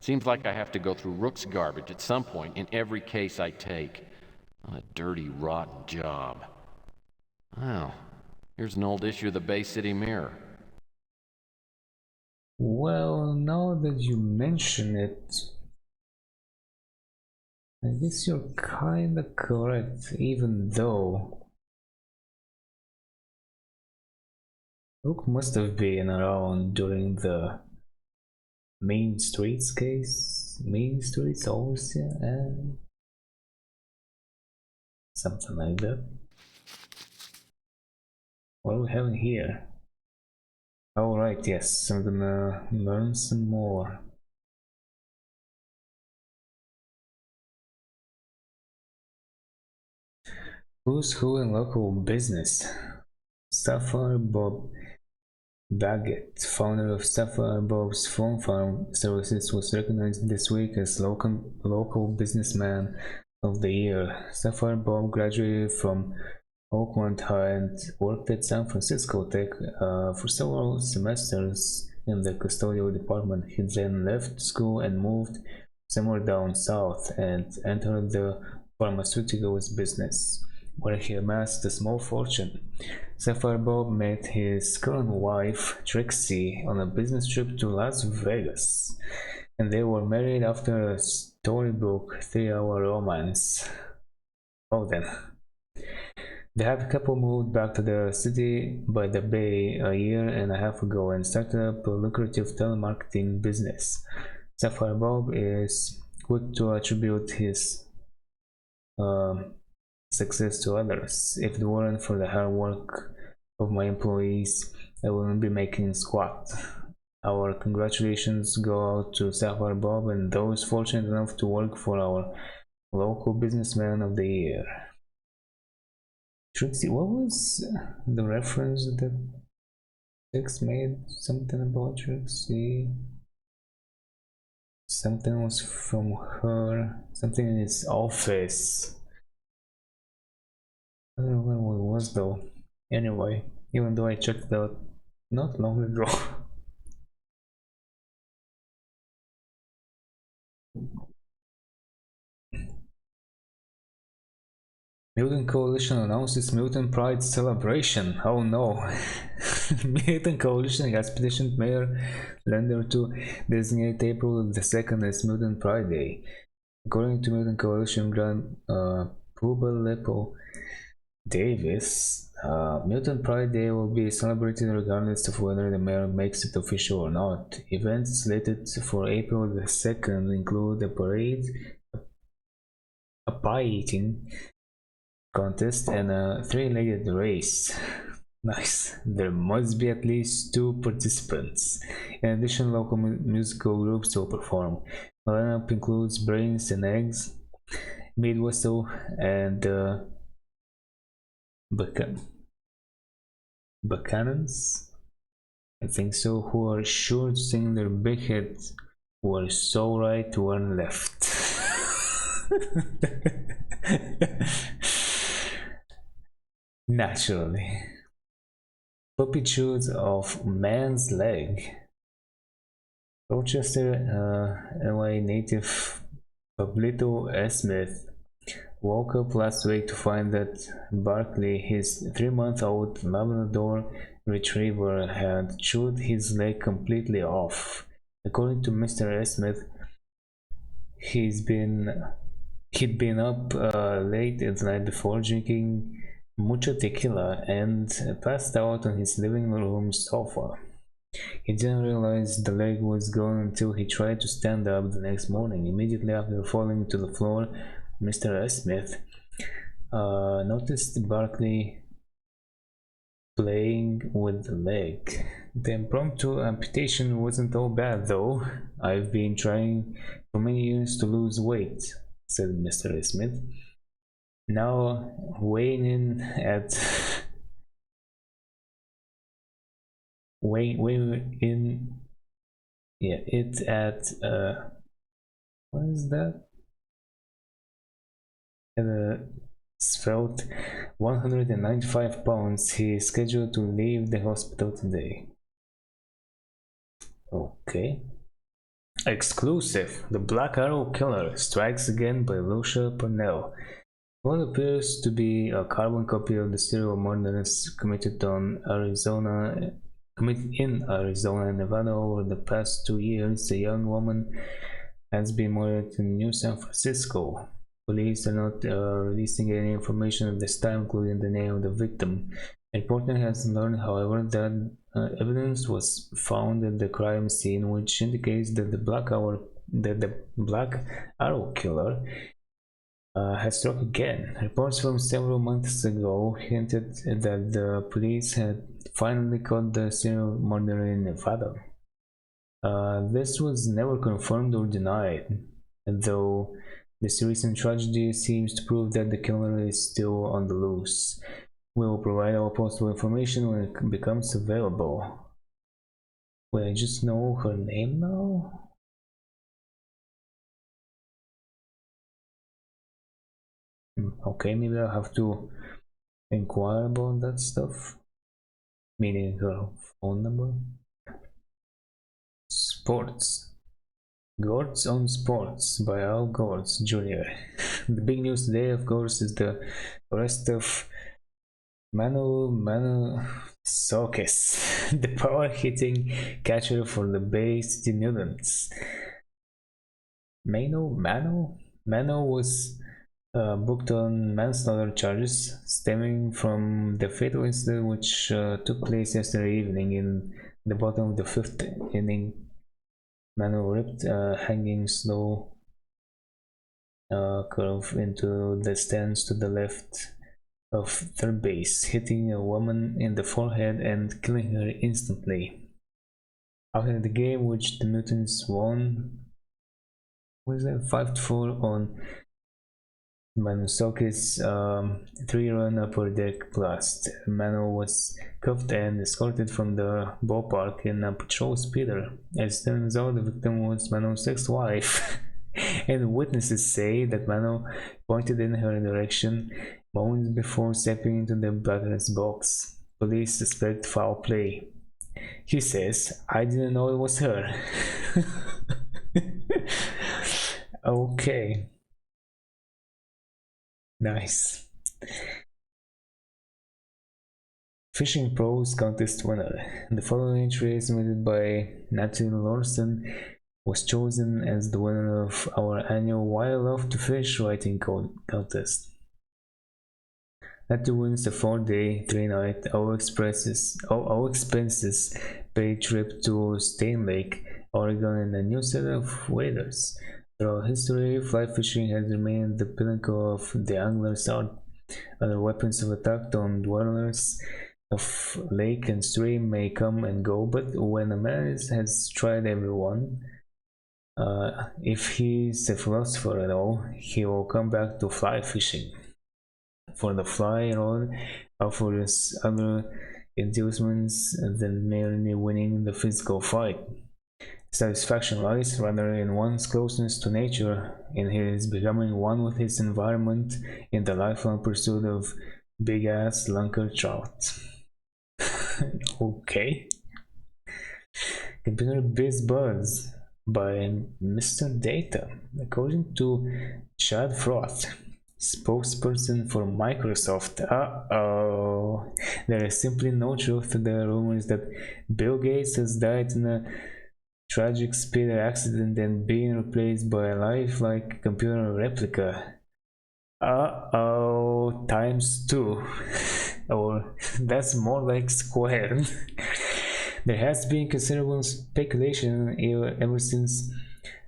[SPEAKER 2] seems like I have to go through Rook's garbage at some point in every case I take. What a dirty, rotten job. Well, here's an old issue of the Bay City Mirror.
[SPEAKER 1] Well, now that you mention it, I guess you're kinda correct, even though Rook must have been around during the Main Streets case. Main Streets always, yeah, and something like that. What are we having here? Alright, yes, I'm gonna learn some more. Who's who in local business? Sapphire Bob Baggett, founder of Sapphire Bob's Phone Farm Services, was recognized this week as local businessman of the year. Sapphire Bob graduated from Oakmont High and worked at San Francisco Tech for several semesters in the custodial department. He then left school and moved somewhere down south and entered the pharmaceuticals business, where he amassed a small fortune. Sapphire Bob met his current wife, Trixie, on a business trip to Las Vegas, and they were married after a storybook 3-hour romance. Oh, then. The happy couple moved back to the city by the bay a year and a half ago and started up a lucrative telemarketing business. Sapphire Bob is quick to attribute his success to others. If it weren't for the hard work of my employees, I wouldn't be making squat. Our congratulations go out to Sapphire Bob and those fortunate enough to work for our local businessman of the year. Trixie, what was the reference that Six made? Something about Trixie? Something was from her, something in his office. I don't remember what it was though. Anyway, even though I checked it out not long ago. Mutant Coalition announces Mutant Pride celebration. Oh no. Mutant Coalition has petitioned Mayor Lander to designate April the 2nd as Mutant Pride Day. According to Mutant Coalition Grand Pubalepo Davis, Mutant Pride Day will be celebrated regardless of whether the mayor makes it official or not. Events slated for April the 2nd include a parade, a pie eating contest, and a three-legged race. Nice. There must be at least 2 participants. In addition, local musical groups will perform. The lineup includes Brains and Eggs, Midwestle, and Buchanans, I think so, who are sure to sing their big hits were so right, one left. Naturally. Puppy chews of man's leg. Rochester, LA native Pablito Smith woke up last week to find that Barkley, his 3-month-old Labrador retriever, had chewed his leg completely off. According to Mr. Smith, he'd been up late the night before drinking mucho tequila and passed out on his living room sofa. He didn't realize the leg was gone until he tried to stand up the next morning. Immediately after falling to the floor, Mr. Smith noticed Barkley playing with the leg. The impromptu amputation wasn't all bad though. I've been trying for many years to lose weight, said Mr. Smith. Now weighing in at what is that? Svelte 195 pounds. He is scheduled to leave the hospital today. Okay. Exclusive. The Black Arrow Killer strikes again by Lucia Purnell. What appears to be a carbon copy of the serial murders committed in Arizona and Nevada over the past 2 years. A young woman has been murdered in New San Francisco. Police are not releasing any information at this time, including the name of the victim. A reporter has learned, however, that evidence was found at the crime scene, which indicates that the Black Arrow Killer had struck again. Reports from several months ago hinted that the police had finally caught the serial murderer in Nevada. This was never confirmed or denied, though this recent tragedy seems to prove that the killer is still on the loose. We will provide all possible information when it becomes available. Will I just know her name now? Okay, maybe I'll have to inquire about that stuff. Meaning her phone number. Sports. Gords on Sports by Al Gords Jr. The big news today, of course, is the arrest of Manu Sokis, the power-hitting catcher for the Bay City Newlands. Mano was booked on manslaughter charges stemming from the fatal incident which took place yesterday evening in the bottom of the fifth inning. Mano ripped a hanging slow curve into the stands to the left of third base, hitting a woman in the forehead and killing her instantly. After the game, which the Mutants won, 5-4 on Manusokis 3-run upper deck blast. Mano was cuffed and escorted from the ballpark in a patrol speeder. As it turns out, the victim was Mano's ex-wife, and witnesses say that Mano pointed in her direction moments before stepping into the batter's box. Police suspect foul play. He says, "I didn't know it was her." Okay. Nice. Fishing Pros Contest winner. The following entry, submitted by Nathan Lorson, was chosen as the winner of our annual Why I Love to Fish writing contest. Natty wins a 4-day, 3-night, all expenses paid trip to Stain Lake, Oregon, and a new set of waders. Throughout history, fly fishing has remained the pinnacle of the angler's art. Other weapons of attack on dwellers of lake and stream may come and go, but when a man has tried everyone, if he's a philosopher at all, he will come back to fly fishing. For the fly rod offers other inducements than merely winning the physical fight. Satisfaction lies rather in one's closeness to nature, in his becoming one with his environment, in the lifelong pursuit of big-ass lunker trout. Okay. Computer Biz Buzz by Mr. Data. According to Chad Froth, spokesperson for Microsoft, there is simply no truth to the rumors that Bill Gates has died in a tragic speeder accident and being replaced by a lifelike computer replica. Times 2. Or that's more like squared. There has been considerable speculation ever since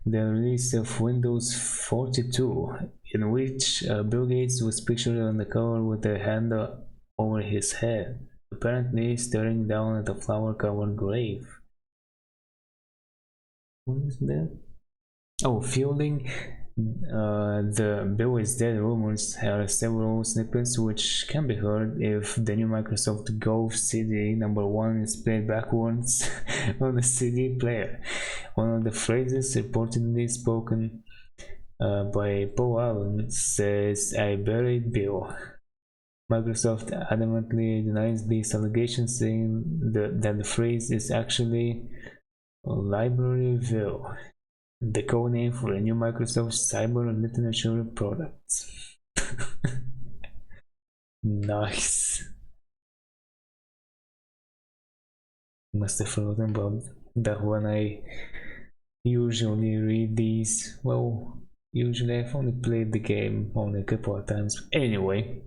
[SPEAKER 1] the release of Windows 42, in which Bill Gates was pictured on the cover with a hand over his head, apparently staring down at a flower-covered grave. What is that? Oh, fueling the Bill is dead rumors are several snippets which can be heard if the new Microsoft Go CD #1 is played backwards on the CD player. One of the phrases reportedly spoken by Paul Allen says, "I buried Bill." Microsoft adamantly denies these allegations, saying that the phrase is actually Libraryville, the code name for a new Microsoft cyber literature product. Nice. Must have forgotten about that when I usually read these. Well, usually I've only played the game only a couple of times. Anyway.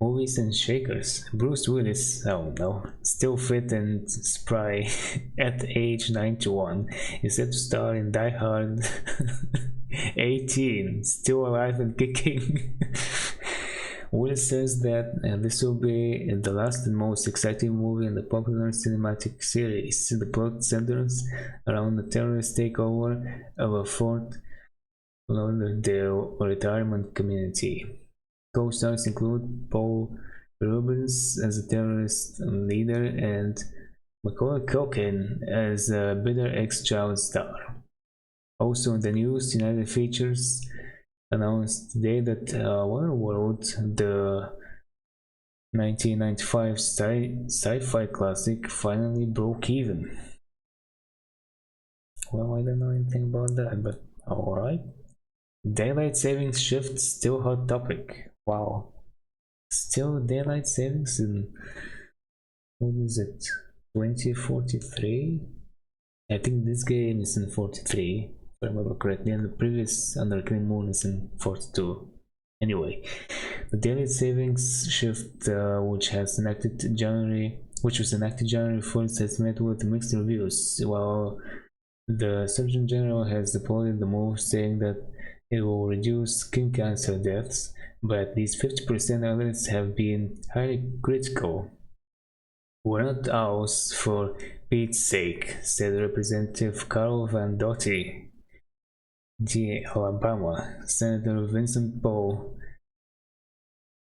[SPEAKER 1] Movies and shakers. Bruce Willis, oh no, still fit and spry at age 91, is set to star in Die Hard 18, still alive and kicking. Willis says that this will be the last and most exciting movie in the popular cinematic series. The plot centers around the terrorist takeover of a Fort Lauderdale retirement community. Co-stars include Paul Rubens as a terrorist leader and Macaulay Culkin as a bitter ex-child star. Also in the news, United Features announced today that Waterworld, the 1995 sci-fi classic, finally broke even. Well, I don't know anything about that, but alright. Daylight savings shift still hot topic. Wow. Still daylight savings in, what is it, 2043? I think this game is in 43, if I remember correctly, and the previous Under Cymon is in 42. Anyway, the daylight savings shift, which was enacted January 1st, has met with mixed reviews. While the Surgeon General has applauded the move, saying that it will reduce skin cancer deaths, but at least 50% others have been highly critical. "We're not owls, for Pete's sake," said Representative Carl Van Doty. Alabama. Senator Vincent Paul,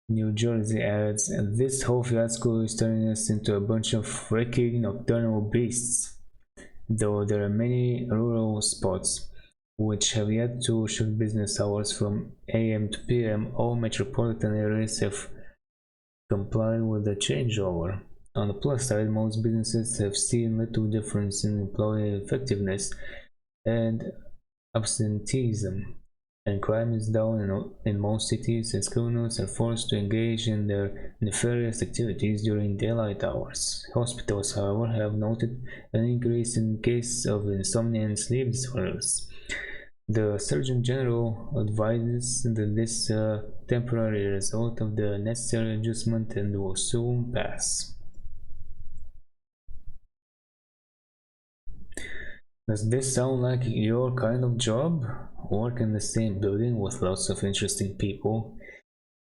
[SPEAKER 1] New Jersey, adds, "This whole fiasco is turning us into a bunch of freaking nocturnal beasts." Though there are many rural spots which have yet to shift business hours from AM to PM, all metropolitan areas have complied with the changeover. On the plus side, most businesses have seen little difference in employee effectiveness and absenteeism, and crime is down in most cities as criminals are forced to engage in their nefarious activities during daylight hours. Hospitals, however, have noted an increase in cases of insomnia and sleep disorders. The Surgeon General advises that this is a temporary result of the necessary adjustment and will soon pass. Does this sound like your kind of job? Work in the same building with lots of interesting people,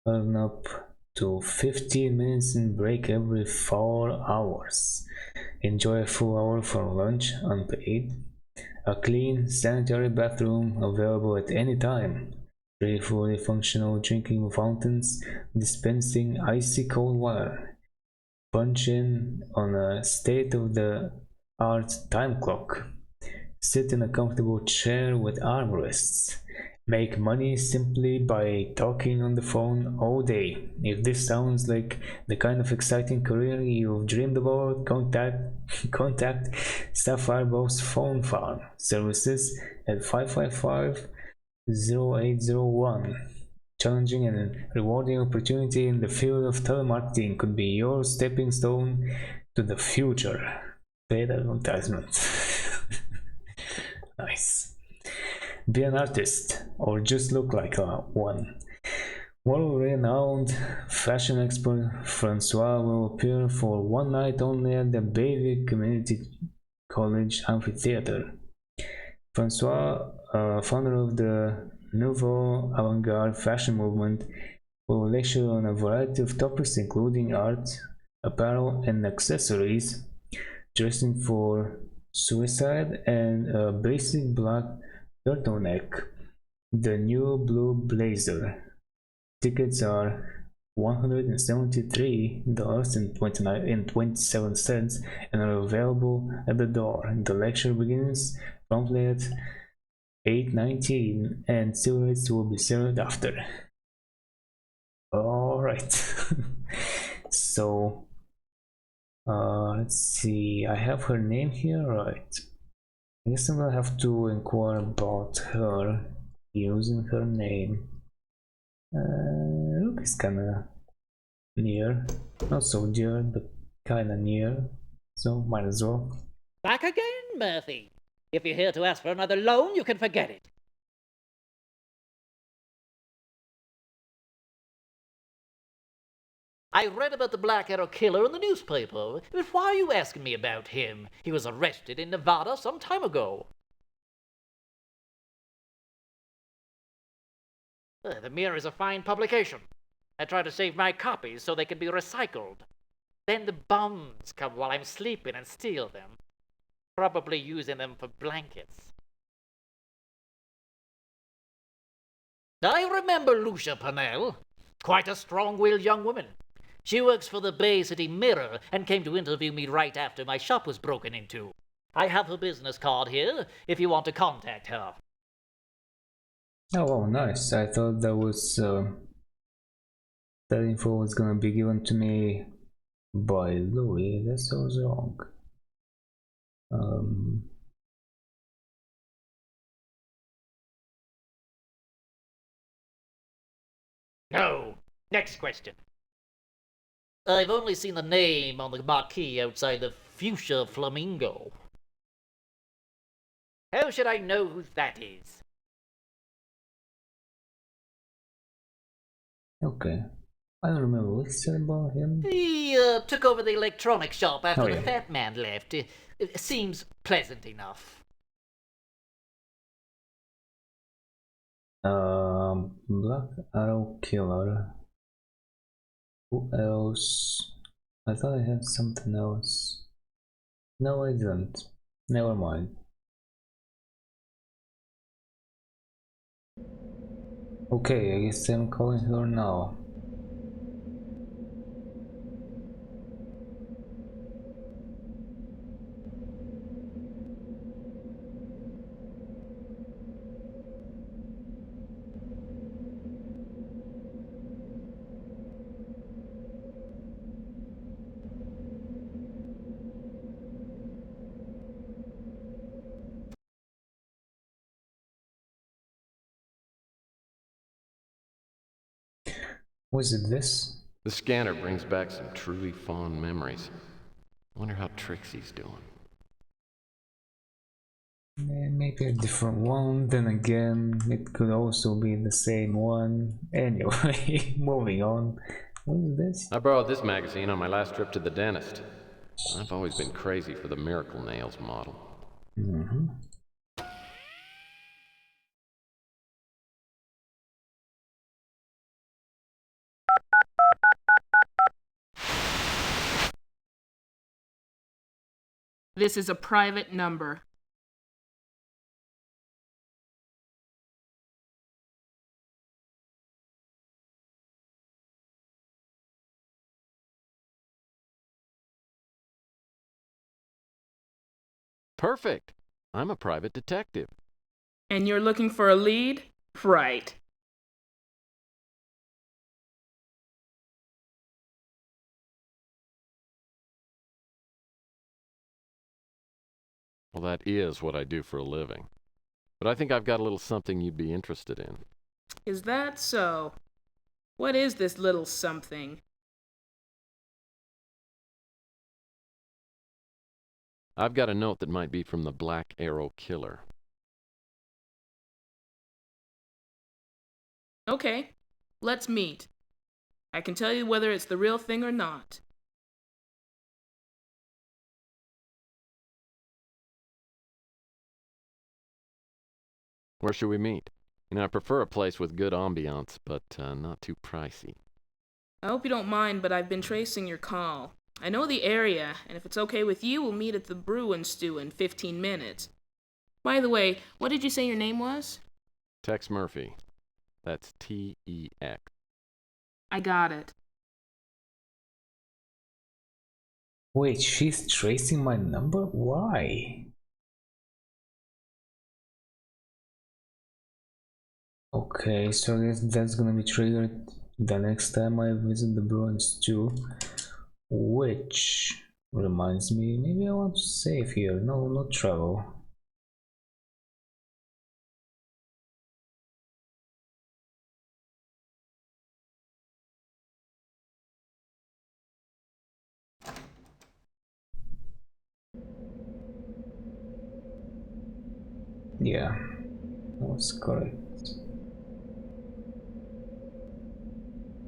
[SPEAKER 1] earn up to 15 minutes in break every 4 hours, enjoy a full hour for lunch unpaid, a clean, sanitary bathroom available at any time, 3 fully functional drinking fountains dispensing icy cold water, punch in on a state-of-the-art time clock, sit in a comfortable chair with armrests, make money simply by talking on the phone all day. If this sounds like the kind of exciting career you've dreamed about, contact Sapphire Boss Phone Farm services at 555-0801. Challenging and rewarding opportunity in the field of telemarketing could be your stepping stone to the future. Paid advertisement. Nice. Be an artist, or just look like one. World-renowned fashion expert Francois will appear for one night only at the Bayview Community College Amphitheater. Francois, founder of the Nouveau Avant-Garde fashion movement, will lecture on a variety of topics including art, apparel, and accessories, dressing for suicide, and a basic black turtleneck, the new blue blazer. Tickets are $173.27 and are available at the door. The lecture begins promptly at 8:19 and cigarettes will be served after. Alright. So let's see, I have her name here, right? I guess I'm gonna have to inquire about her using her name. Look, it's kinda near, not so dear, but kinda near, so might as well.
[SPEAKER 3] Back again, Murphy. If you're here to ask for another loan, you can forget it. I read about the Black Arrow killer in the newspaper, but why are you asking me about him? He was arrested in Nevada some time ago. The Mirror is a fine publication. I try to save my copies so they can be recycled. Then the bums come while I'm sleeping and steal them, probably using them for blankets. I remember Lucia Purnell, quite a strong-willed young woman. She works for the Bay City Mirror and came to interview me right after my shop was broken into. I have her business card here if you want to contact her.
[SPEAKER 1] Oh, nice. I thought that was that info was gonna be given to me by Louis. That's so wrong.
[SPEAKER 3] Next question. I've only seen the name on the marquee outside the Fuchsia Flamingo. How should I know who that is?
[SPEAKER 1] Okay. I don't remember what's about him.
[SPEAKER 3] He took over the electronics shop after
[SPEAKER 1] Oh,
[SPEAKER 3] the
[SPEAKER 1] yeah.
[SPEAKER 3] fat man left. It seems pleasant enough.
[SPEAKER 1] Black Arrow Killer. Who else? I thought I had something else. No, I didn't. Never mind. Okay, I guess I'm calling her now. Was it this?
[SPEAKER 2] The scanner brings back some truly fond memories. Wonder how Trixie's doing.
[SPEAKER 1] Maybe a different one, then again, it could also be the same one. Anyway, moving on. What is this?
[SPEAKER 2] I borrowed this magazine on my last trip to the dentist. I've always been crazy for the Miracle Nails model.
[SPEAKER 1] Mm-hmm.
[SPEAKER 9] This is a private number.
[SPEAKER 2] Perfect! I'm a private detective.
[SPEAKER 9] And you're looking for a lead? Right.
[SPEAKER 2] Well, that is what I do for a living. But I think I've got a little something you'd be interested in.
[SPEAKER 9] Is that so? What is this little something?
[SPEAKER 2] I've got a note that might be from the Black Arrow Killer.
[SPEAKER 9] Okay, let's meet. I can tell you whether it's the real thing or not.
[SPEAKER 2] Where should we meet? You know, I prefer a place with good ambiance, but not too pricey.
[SPEAKER 9] I hope you don't mind, but I've been tracing your call. I know the area, and if it's okay with you, we'll meet at the Brew and Stew in 15 minutes. By the way, what did you say your name was?
[SPEAKER 2] Tex Murphy. That's T-E-X.
[SPEAKER 9] I got it.
[SPEAKER 1] Wait, she's tracing my number? Why? Okay, so I guess that's gonna be triggered the next time I visit the Brew and Stew. Which reminds me, maybe I want to save here. No, not travel. Yeah, that's correct.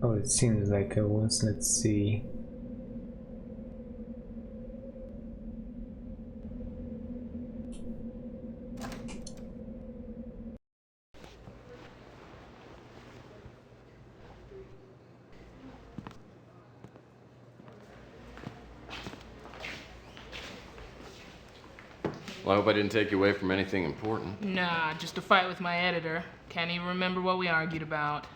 [SPEAKER 1] Oh, it seems like I was, let's see.
[SPEAKER 2] Well, I hope I didn't take you away from anything important.
[SPEAKER 9] Nah, just a fight with my editor. Can't even remember what we argued about.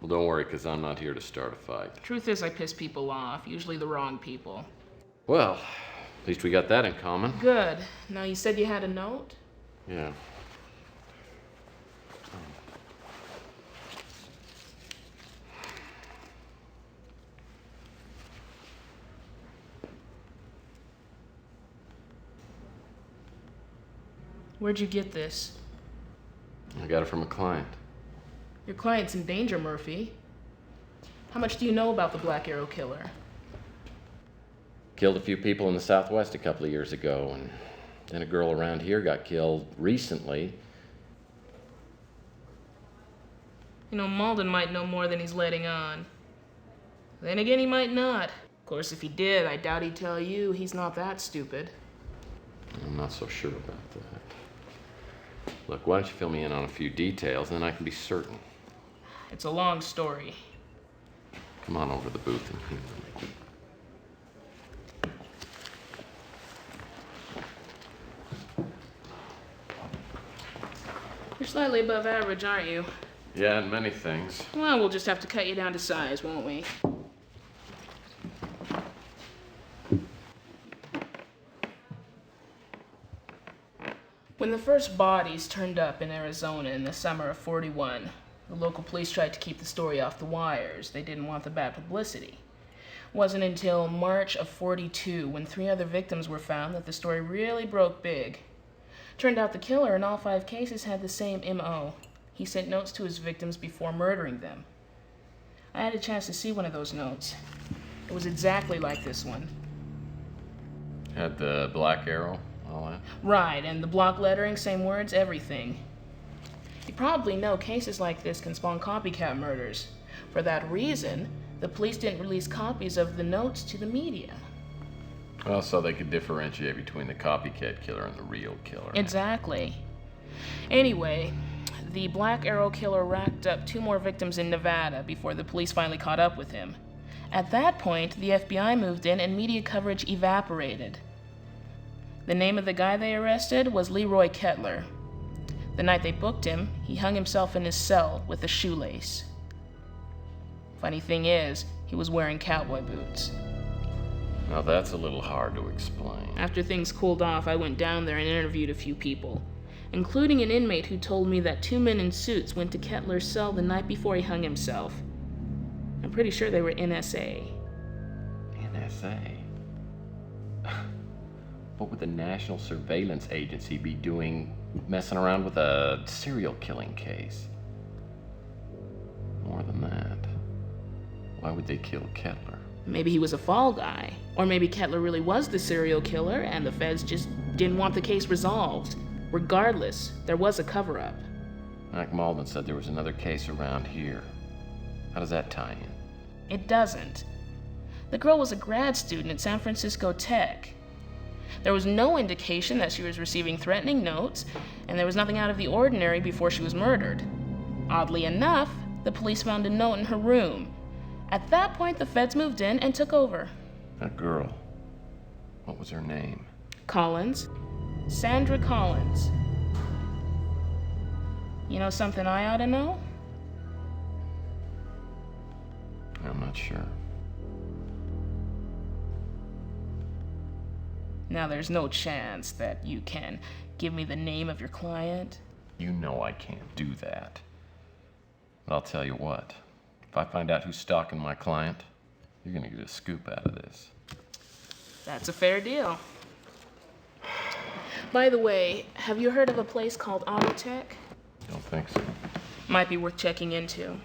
[SPEAKER 2] Well, don't worry, because I'm not here to start a fight.
[SPEAKER 9] Truth is, I piss people off, usually the wrong people.
[SPEAKER 2] Well, at least we got that in common.
[SPEAKER 9] Good. Now, you said you had a note?
[SPEAKER 2] Yeah.
[SPEAKER 9] Where'd you get this?
[SPEAKER 2] I got it from a client.
[SPEAKER 9] Your client's in danger, Murphy. How much do you know about the Black Arrow Killer?
[SPEAKER 2] Killed a few people in the Southwest a couple of years ago, and then a girl around here got killed recently.
[SPEAKER 9] You know, Malden might know more than he's letting on. Then again, he might not. Of course, if he did, I doubt he'd tell you. He's not that stupid.
[SPEAKER 2] I'm not so sure about that. Look, why don't you fill me in on a few details, and then I can be certain.
[SPEAKER 9] It's a long story.
[SPEAKER 2] Come on over to the booth and hear me.
[SPEAKER 9] You're slightly above average, aren't you?
[SPEAKER 2] Yeah, and many things.
[SPEAKER 9] Well, we'll just have to cut you down to size, won't we? When the first bodies turned up in Arizona in the summer of '41, the local police tried to keep the story off the wires. They didn't want the bad publicity. It wasn't until March of '42, when 3 other victims were found, that the story really broke big. Turned out the killer in all 5 cases had the same MO. He sent notes to his victims before murdering them. I had a chance to see one of those notes. It was exactly like this one.
[SPEAKER 2] Had the black arrow, all that?
[SPEAKER 9] Right, and the block lettering, same words, everything. You probably know cases like this can spawn copycat murders. For that reason, the police didn't release copies of the notes to the media.
[SPEAKER 2] Well, so they could differentiate between the copycat killer and the real killer.
[SPEAKER 9] Exactly. Anyway, the Black Arrow Killer racked up 2 more victims in Nevada before the police finally caught up with him. At that point, the FBI moved in and media coverage evaporated. The name of the guy they arrested was Leroy Kettler. The night they booked him, he hung himself in his cell with a shoelace. Funny thing is, he was wearing cowboy boots.
[SPEAKER 2] Now that's a little hard to explain.
[SPEAKER 9] After things cooled off, I went down there and interviewed a few people, including an inmate who told me that 2 men in suits went to Kettler's cell the night before he hung himself. I'm pretty sure they were NSA.
[SPEAKER 2] NSA? What would the National Surveillance Agency be doing messing around with a serial killing case? More than that, why would they kill Kettler?
[SPEAKER 9] Maybe he was a fall guy. Or maybe Kettler really was the serial killer and the feds just didn't want the case resolved. Regardless, there was a cover-up.
[SPEAKER 2] Mac Malden said there was another case around here. How does that tie in?
[SPEAKER 9] It doesn't. The girl was a grad student at San Francisco Tech. There was no indication that she was receiving threatening notes, and there was nothing out of the ordinary before she was murdered. Oddly enough, the police found a note in her room. At that point, the feds moved in and took over.
[SPEAKER 2] That girl, what was her name?
[SPEAKER 9] Collins. Sandra Collins. You know something I ought to know?
[SPEAKER 2] I'm not sure.
[SPEAKER 9] Now, there's no chance that you can give me the name of your client?
[SPEAKER 2] You know I can't do that. But I'll tell you what. If I find out who's stalking my client, you're gonna get a scoop out of this.
[SPEAKER 9] That's a fair deal. By the way, have you heard of a place called Autotech?
[SPEAKER 2] Don't think so.
[SPEAKER 9] Might be worth checking into.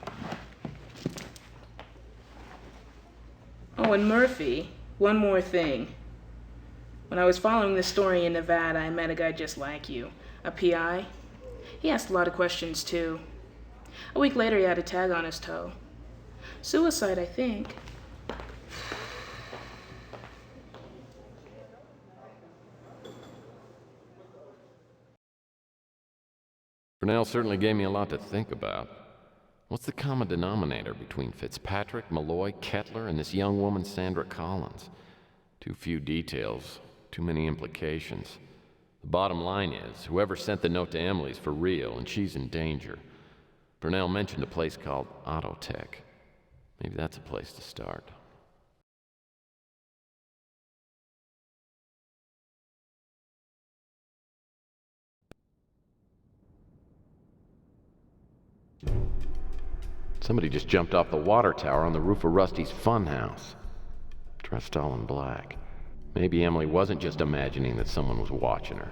[SPEAKER 9] Oh, and Murphy, one more thing. When I was following this story in Nevada, I met a guy just like you, a PI. He asked a lot of questions, too. A week later, he had a tag on his toe. Suicide, I think.
[SPEAKER 2] Brunel certainly gave me a lot to think about. What's the common denominator between Fitzpatrick, Malloy, Kettler, and this young woman, Sandra Collins? Too few details, too many implications. The bottom line is, whoever sent the note to Emily's for real, and she's in danger. Brunel mentioned a place called Autotech. Maybe that's a place to start. Somebody just jumped off the water tower on the roof of Rusty's funhouse. Dressed all in black. Maybe Emily wasn't just imagining that someone was watching her.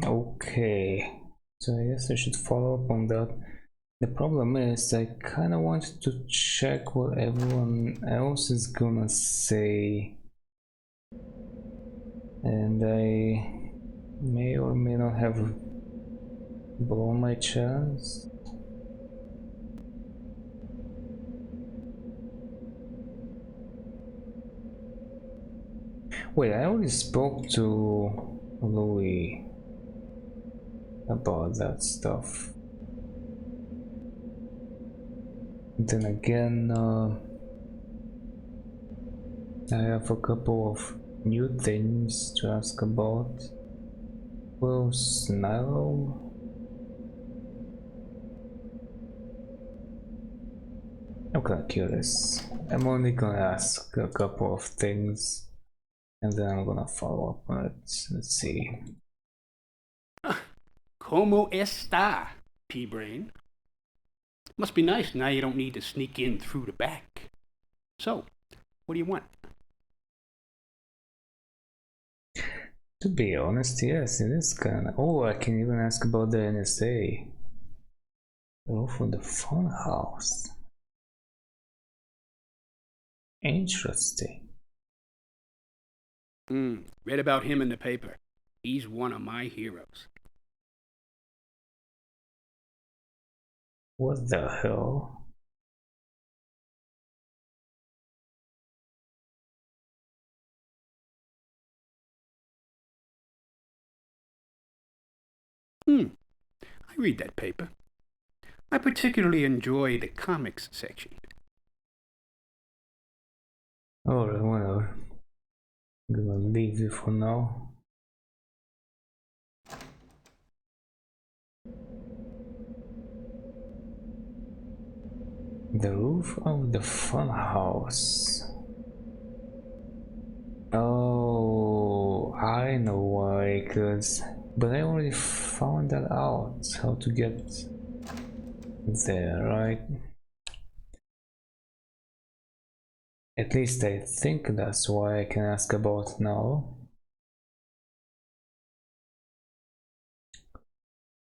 [SPEAKER 1] Okay. So I guess I should follow up on that. The problem is I kinda wanted to check what everyone else is gonna say. And I may or may not have blown my chance. Wait, I already spoke to Louis about that stuff. Then again, I have a couple of new things to ask about. Well, Snarl? I'm kinda curious. I'm only gonna ask a couple of things and then I'm gonna follow up on it. Let's see.
[SPEAKER 4] Como está, P-Brain? Must be nice now you don't need to sneak in through the back. So, what do you want?
[SPEAKER 1] To be honest, yes, it is kinda. Oh, I can even ask about the NSA. Oh, for the funhouse. Interesting.
[SPEAKER 4] Read about him in the paper. He's one of my heroes.
[SPEAKER 1] What the hell?
[SPEAKER 4] I read that paper. I particularly enjoy the comics section.
[SPEAKER 1] Alright, whatever. I'm gonna leave you for now. The roof of the funhouse. Oh, I know why, but I already found that out, how to get there, right? At least I think that's why I can ask about now.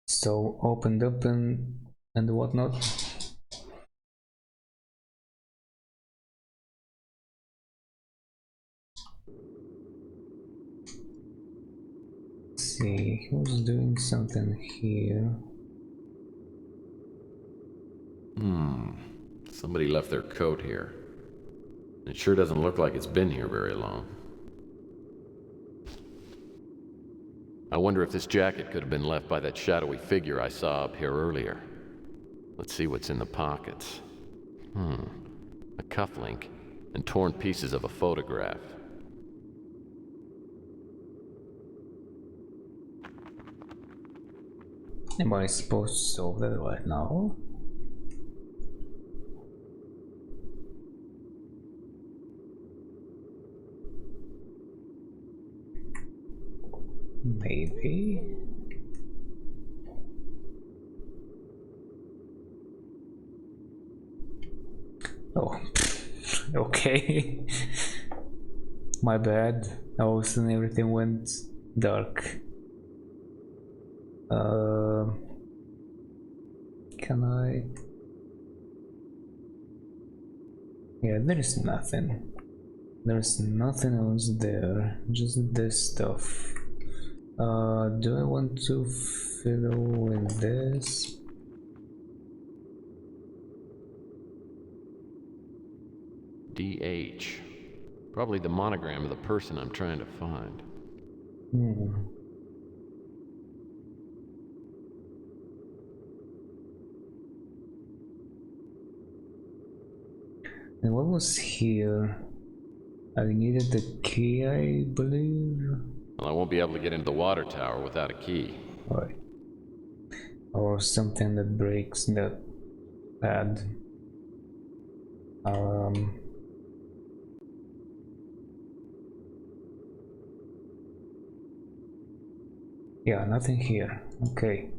[SPEAKER 1] So opened up and whatnot. Let's see, who's doing something here?
[SPEAKER 2] Somebody left their coat here. It sure doesn't look like it's been here very long. I wonder if this jacket could have been left by that shadowy figure I saw up here earlier. Let's see what's in the pockets. A cufflink and torn pieces of a photograph.
[SPEAKER 1] Am I supposed to solve that right now? Maybe. Oh, okay. My bad. All of a sudden everything went dark. Can I? Yeah, there is nothing. There's nothing else there. Just this stuff. Do I want to fiddle with this?
[SPEAKER 2] DH. Probably the monogram of the person I'm trying to find.
[SPEAKER 1] And what was here? I needed the key, I believe.
[SPEAKER 2] Well, I won't be able to get into the water tower without a key.
[SPEAKER 1] Right. Or something that breaks that pad. Yeah, nothing here. Okay.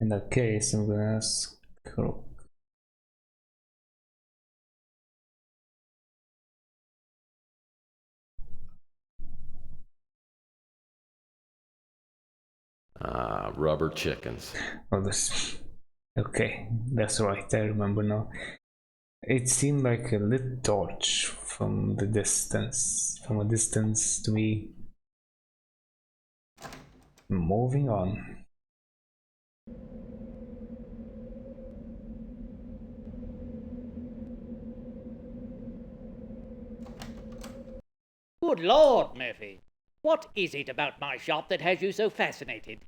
[SPEAKER 1] In that case, I'm gonna ask Crook.
[SPEAKER 2] Rubber chickens.
[SPEAKER 1] Oh, this. Okay, that's right. I remember now. It seemed like a lit torch from a distance to me. Moving on.
[SPEAKER 3] Good Lord, Murphy. What is it about my shop that has you so fascinated?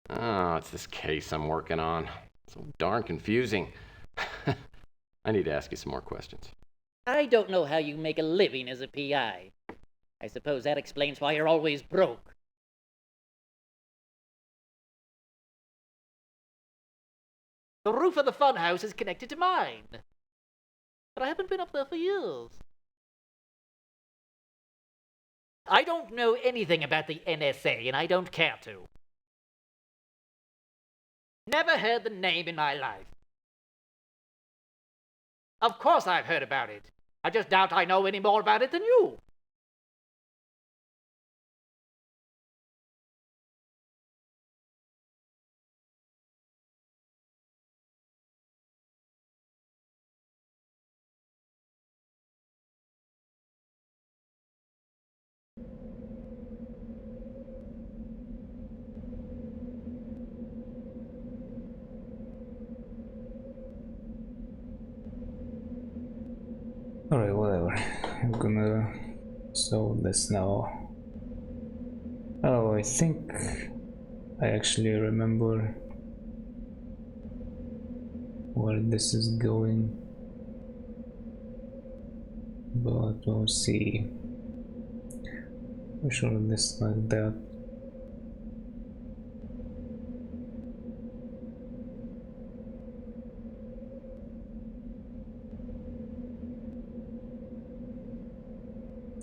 [SPEAKER 2] Oh, it's this case I'm working on. So darn confusing. I need to ask you some more questions.
[SPEAKER 3] I don't know how you make a living as a PI. I suppose that explains why you're always broke. The roof of the funhouse is connected to mine. But I haven't been up there for years. I don't know anything about the NSA, and I don't care to. Never heard the name in my life. Of course I've heard about it. I just doubt I know any more about it than you.
[SPEAKER 1] Alright, whatever. I'm gonna solve this now. Oh, I think I actually remember where this is going, but we'll see. For sure this like that.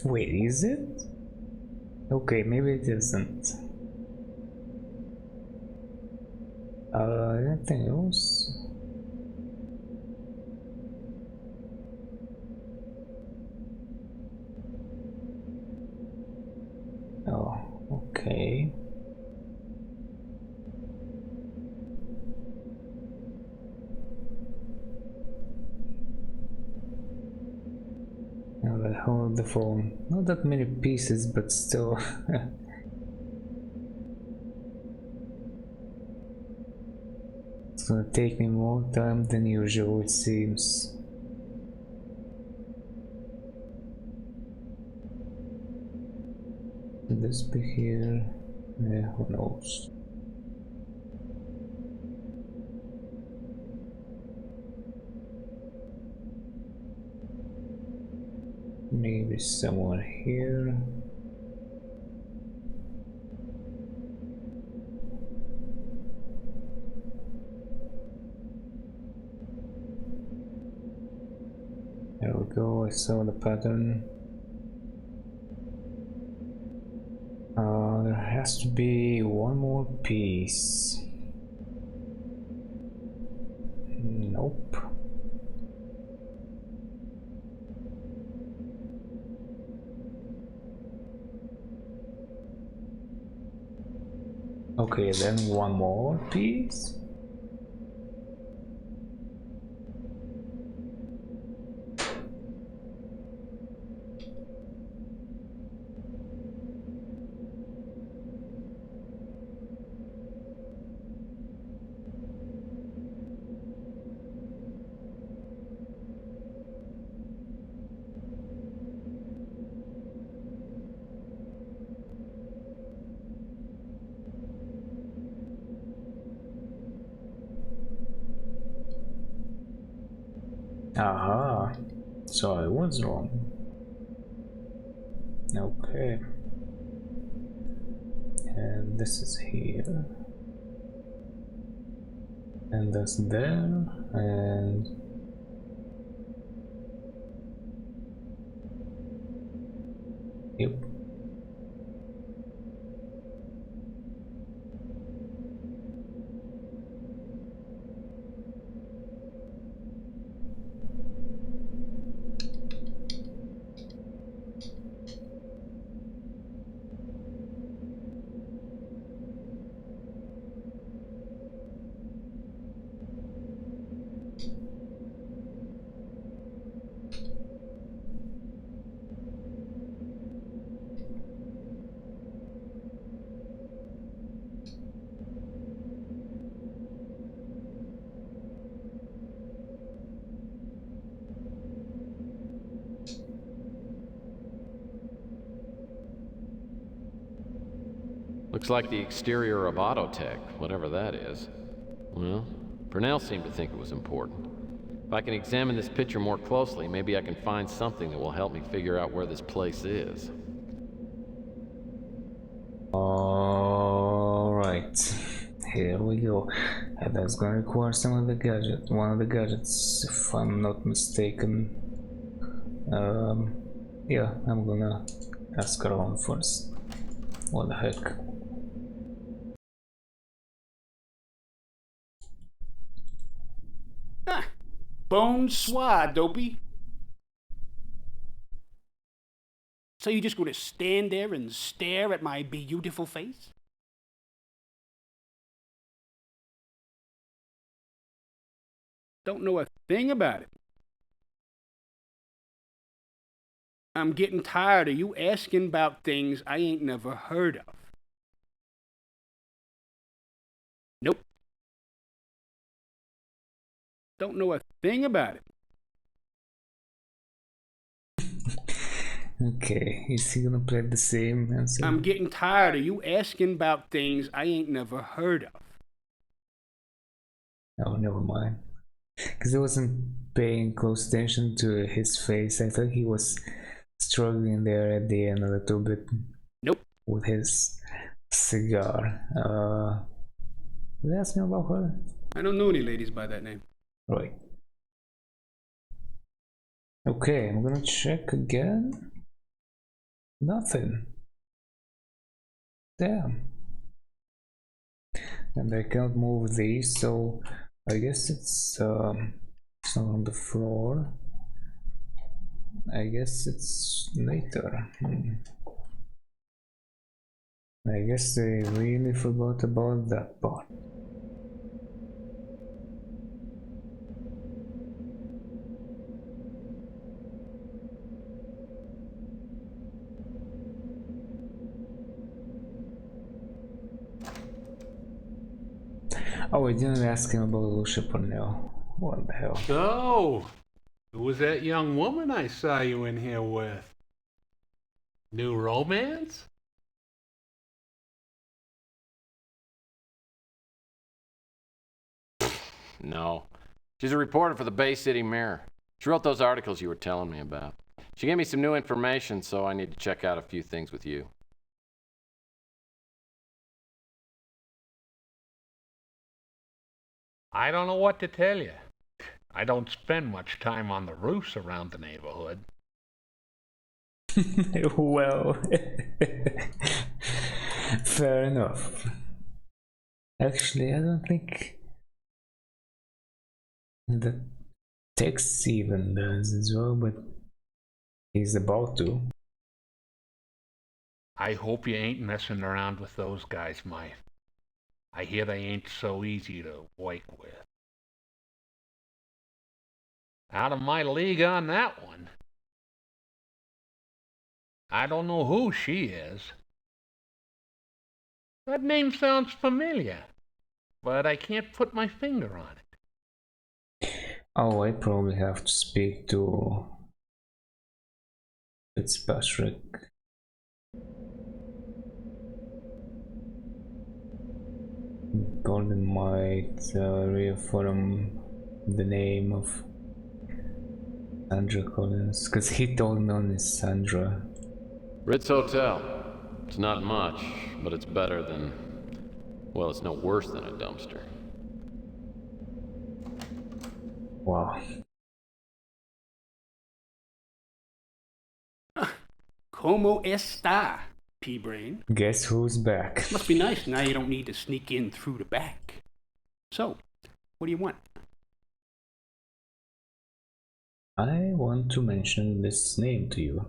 [SPEAKER 1] Wait, is it? Okay, maybe it isn't. Anything else? Oh, okay. Now let's hold the phone. Not that many pieces, but still. It's gonna take me more time than usual, it seems. Could this be here? Yeah, who knows? Maybe somewhere here. There we go, I saw the pattern. There has to be one more piece. Nope. Okay, then one more piece. Aha, so I was wrong. Okay. And this is here. And that's there. And yep.
[SPEAKER 2] Looks like the exterior of Autotech, whatever that is. Well, Purnell seemed to think it was important. If I can examine this picture more closely, maybe I can find something that will help me figure out where this place is.
[SPEAKER 1] Alright, here we go. And that's gonna require some of the gadgets, one of the gadgets, if I'm not mistaken. Yeah, I'm gonna ask around first. What the heck?
[SPEAKER 4] Bonsoir, dopey. So you just gonna stand there and stare at my beautiful face? Don't know a thing about it. I'm getting tired of you asking about things I ain't never heard of. Nope. Don't know a thing about it.
[SPEAKER 1] Okay, is he gonna play the same answer?
[SPEAKER 4] I'm getting tired of you asking about things I ain't never heard of.
[SPEAKER 1] Oh, never mind. Because I wasn't paying close attention to his face. I thought he was struggling there at the end a little bit.
[SPEAKER 4] Nope.
[SPEAKER 1] With his cigar. Did you ask me about her?
[SPEAKER 4] I don't know any ladies by that name.
[SPEAKER 1] Right. Okay, I'm gonna check again. Nothing. Damn. And I can't move these, so I guess it's not on the floor. I guess it's later. I guess they really forgot about that part. Oh, I didn't ask him about Lucia Purnell. What the hell?
[SPEAKER 10] So, who was that young woman I saw you in here with? New romance?
[SPEAKER 2] No. She's a reporter for the Bay City Mirror. She wrote those articles you were telling me about. She gave me some new information, so I need to check out a few things with you.
[SPEAKER 5] I don't know what to tell you. I don't spend much time on the roofs around the neighborhood.
[SPEAKER 1] Well, fair enough. Actually, I don't think the text even does as well, but he's about to.
[SPEAKER 5] I hope you ain't messing around with those guys, Mike. I hear they ain't so easy to work with. Out of my league on that one. I don't know who she is. That name sounds familiar, but I can't put my finger on it.
[SPEAKER 1] Oh, I probably have to speak to Fitzpatrick. Gordon might reaffirm the name of Sandra Collins, because he told me only Sandra.
[SPEAKER 2] Ritz Hotel. It's not much, but it's better than... well, it's no worse than a dumpster.
[SPEAKER 1] Wow.
[SPEAKER 4] Como esta, P-Brain?
[SPEAKER 1] Guess who's back?
[SPEAKER 4] Must be nice now you don't need to sneak in through the back. So, what do you want?
[SPEAKER 1] I want to mention this name to you.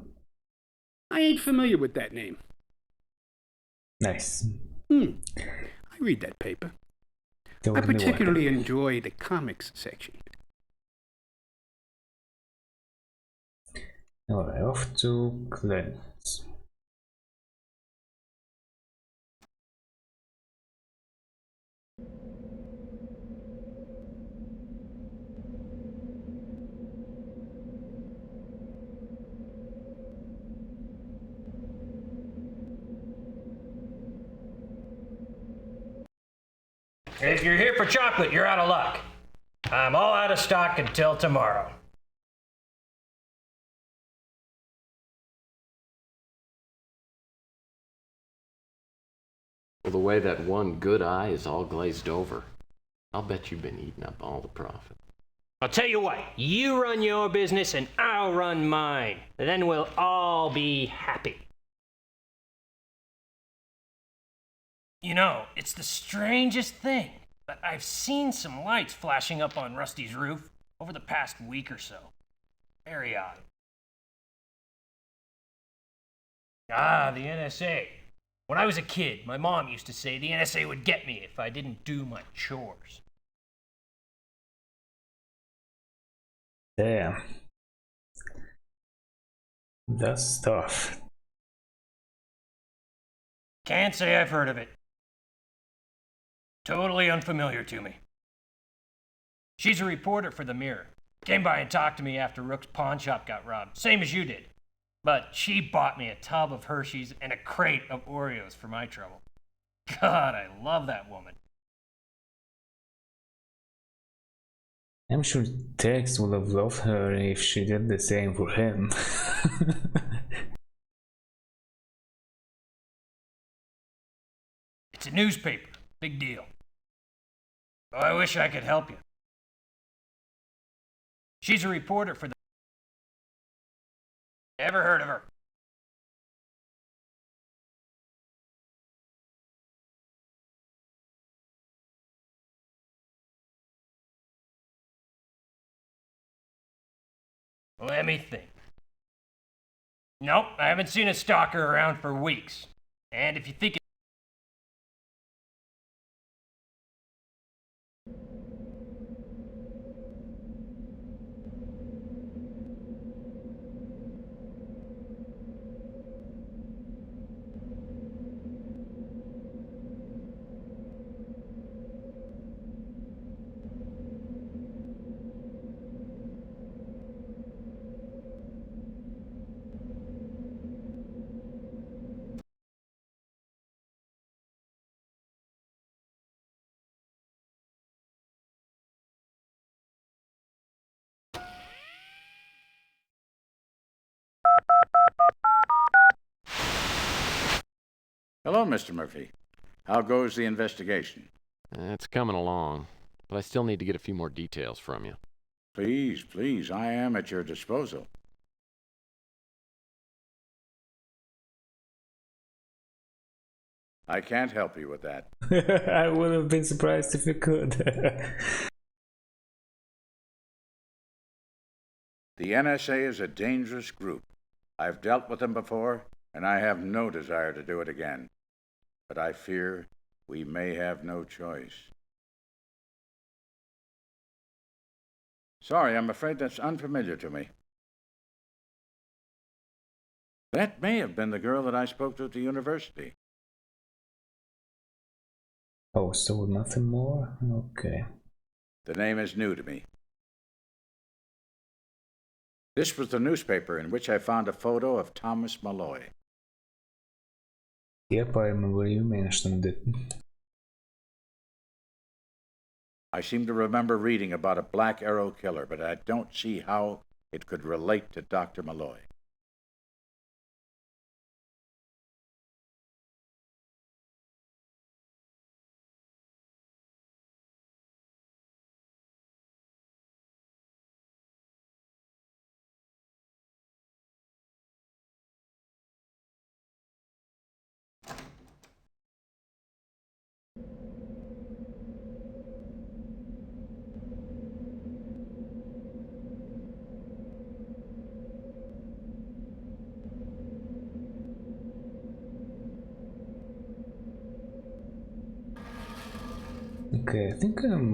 [SPEAKER 4] I ain't familiar with that name.
[SPEAKER 1] Nice.
[SPEAKER 4] I read that paper.
[SPEAKER 1] Tell
[SPEAKER 4] I
[SPEAKER 1] me what.
[SPEAKER 4] particularly enjoy the comics section.
[SPEAKER 1] Alright, off to Clarence.
[SPEAKER 6] If you're here for chocolate, you're out of luck. I'm all out of stock until tomorrow.
[SPEAKER 2] Well, the way that one good eye is all glazed over, I'll bet you've been eating up all the profit.
[SPEAKER 6] I'll tell you what, you run your business and I'll run mine. Then we'll all be happy. You know, it's the strangest thing, but I've seen some lights flashing up on Rusty's roof over the past week or so. Very odd. Ah, the NSA. When I was a kid, my mom used to say the NSA would get me if I didn't do my chores.
[SPEAKER 1] Damn. That's tough.
[SPEAKER 6] Can't say I've heard of it. Totally unfamiliar to me. She's a reporter for the Mirror. Came by and talked to me after Rook's pawn shop got robbed, same as you did. But she bought me a tub of Hershey's and a crate of Oreos for my trouble. God, I love that woman.
[SPEAKER 1] I'm sure Tex would have loved her if she did the same for him.
[SPEAKER 6] It's a newspaper. Big deal. Oh, I wish I could help you. She's a reporter for the... Ever heard of her? Let me think. Nope, I haven't seen a stalker around for weeks. And if you think
[SPEAKER 7] Hello, Mr. Murphy. How goes the investigation?
[SPEAKER 2] It's coming along, but I still need to get a few more details from you.
[SPEAKER 7] Please, please, I am at your disposal. I can't help you with that.
[SPEAKER 1] I would have been surprised if you could.
[SPEAKER 7] The NSA is a dangerous group. I've dealt with them before, and I have no desire to do it again. But I fear we may have no choice. Sorry, I'm afraid that's unfamiliar to me. That may have been the girl that I spoke to at the university.
[SPEAKER 1] Oh, so nothing more? Okay.
[SPEAKER 7] The name is new to me. This was the newspaper in which I found a photo of Thomas Malloy.
[SPEAKER 1] Yep, I remember you mentioned it.
[SPEAKER 7] I seem to remember reading about a Black Arrow killer, but I don't see how it could relate to Dr. Malloy.
[SPEAKER 1] Okay, I think I'm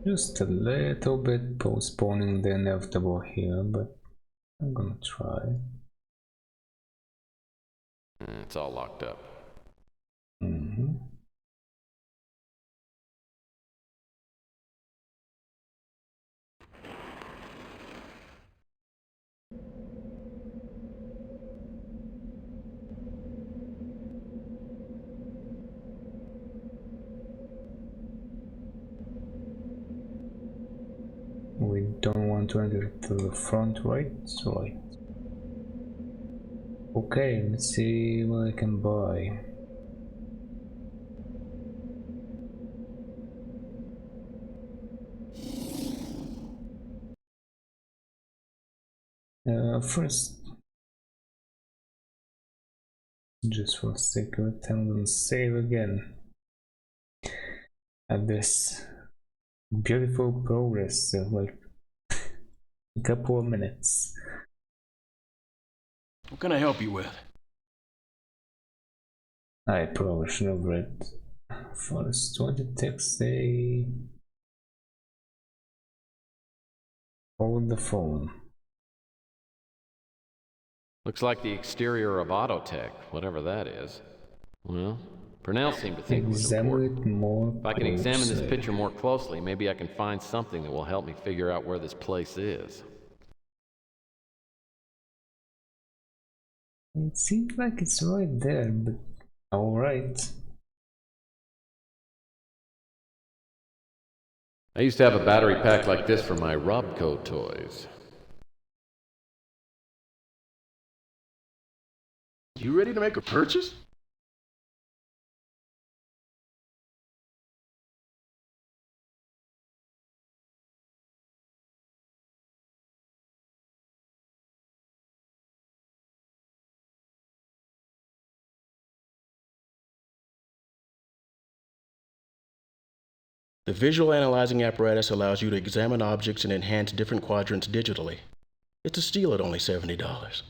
[SPEAKER 1] just a little bit postponing the inevitable here, but I'm gonna try.
[SPEAKER 2] It's all locked up.
[SPEAKER 1] Mm-hmm. want to enter to the front, right? Right. Okay, let's see what I can buy. First, just for security, I'm gonna save again at this beautiful progress of like a couple of minutes.
[SPEAKER 11] What can I help you with?
[SPEAKER 1] I probably should have read first what the text say. Hold the phone.
[SPEAKER 2] Looks like the exterior of Autotech, whatever that is. Well, Purnell seemed to think it was
[SPEAKER 1] Examine
[SPEAKER 2] important.
[SPEAKER 1] it more
[SPEAKER 2] If I can examine this
[SPEAKER 1] closely.
[SPEAKER 2] picture more closely, maybe I can find something that will help me figure out where this place is.
[SPEAKER 1] It seems like it's right there, but alright.
[SPEAKER 2] I used to have a battery pack like this for my Robco toys.
[SPEAKER 11] You ready to make a purchase? The visual analyzing apparatus allows you to examine objects and enhance different quadrants digitally. It's a steal at only $70.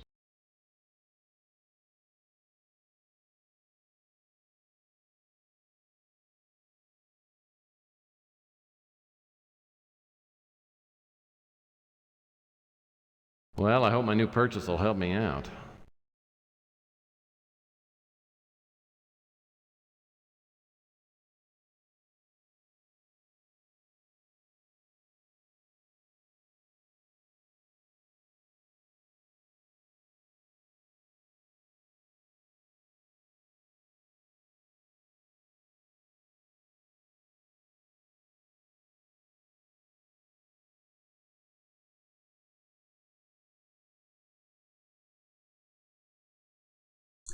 [SPEAKER 2] Well, I hope my new purchase will help me out.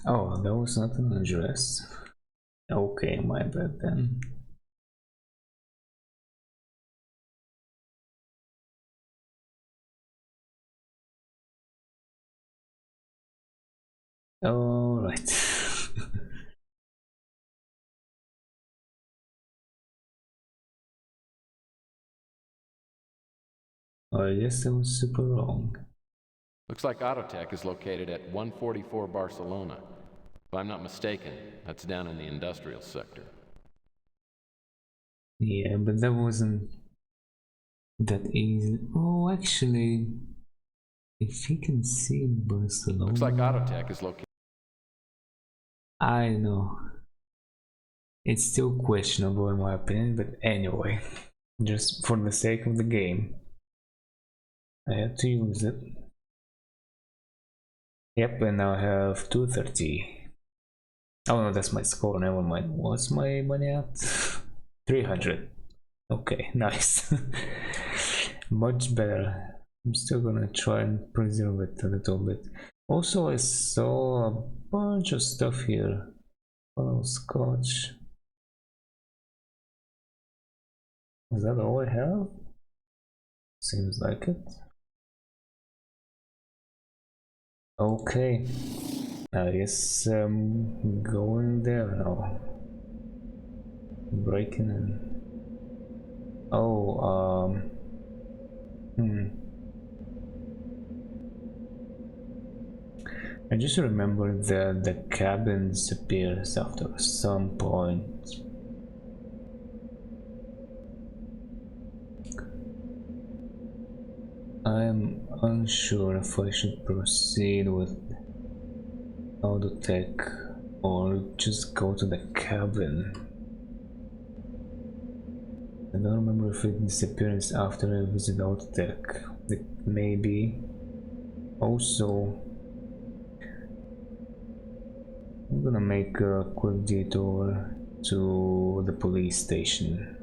[SPEAKER 1] Oh, that was not an address. Okay, my bad then. Alright. I guess I was super wrong.
[SPEAKER 2] Looks like Autotech is located at 144 Barcelona. If I'm not mistaken, that's down in the industrial sector.
[SPEAKER 1] Yeah, but that wasn't that easy. Oh, actually, if you can see Barcelona.
[SPEAKER 2] Looks like Autotech is located.
[SPEAKER 1] I know. It's still questionable in my opinion, but anyway, just for the sake of the game, I had to use it. Yep, and now I have 230. Oh no, that's my score, never mind. What's my money at? 300. Okay, nice. Much better. I'm still gonna try and preserve it a little bit. Also, I saw a bunch of stuff here. Oh, scotch. Is that all I have? Seems like it. Okay. I guess I'm going there now. Breaking in. Oh, I just remember that the cabin disappears after some point. I'm unsure if I should proceed with Autotech or just go to the cabin. I don't remember if it disappears after I visit Autotech. It may be. Also, I'm gonna make a quick detour to the police station.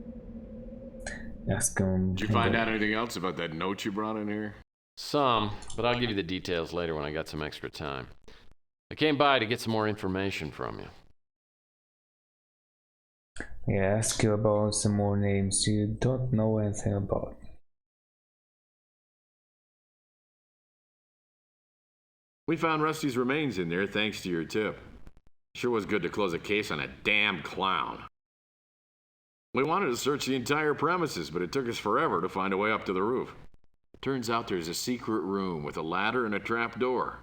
[SPEAKER 1] ask him.
[SPEAKER 8] Did you find out anything else about that note you brought in here?
[SPEAKER 2] Some, but I'll give you the details later when I got some extra time. I came by to get some more information from you.
[SPEAKER 1] Yeah, ask you about some more names you don't know anything about.
[SPEAKER 8] We found Rusty's remains in there thanks to your tip. Sure was good to close a case on a damn clown. We wanted to search the entire premises, but it took us forever to find a way up to the roof. Turns out there's a secret room with a ladder and a trap door.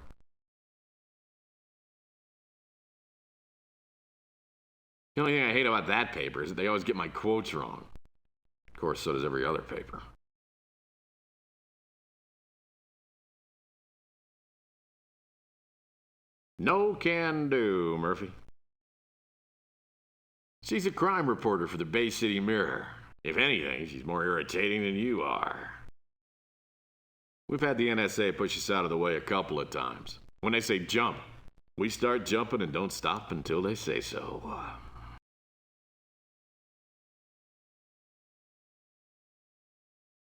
[SPEAKER 8] The only thing I hate about that paper is that they always get my quotes wrong. Of course, so does every other paper. No can do, Murphy. She's a crime reporter for the Bay City Mirror. If anything, she's more irritating than you are. We've had the NSA push us out of the way a couple of times. When they say jump, we start jumping and don't stop until they say so.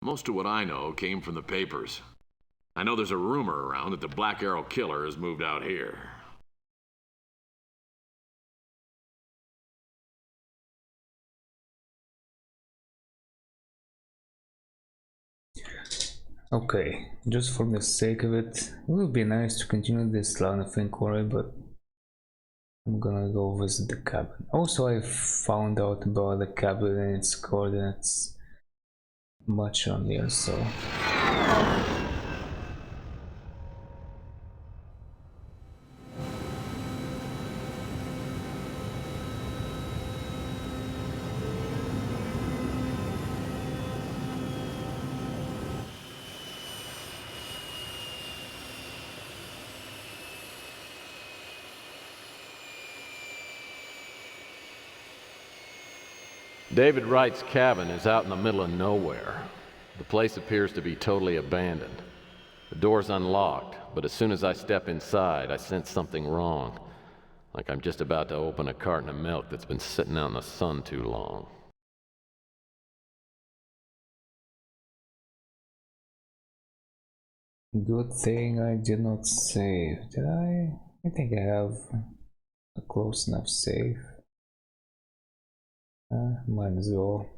[SPEAKER 8] Most of what I know came from the papers. I know there's a rumor around that the Black Arrow killer has moved out here.
[SPEAKER 1] Okay, just for the sake of it, it would be nice to continue this line of inquiry, but I'm gonna go visit the cabin. Also, I found out about the cabin and its coordinates much earlier, so...
[SPEAKER 2] David Wright's cabin is out in the middle of nowhere. The place appears to be totally abandoned. The door's unlocked, but as soon as I step inside, I sense something wrong. Like I'm just about to open a carton of milk that's been sitting out in the sun too long.
[SPEAKER 1] Good thing I did not save, did I? I think I have a close enough save. Might as well.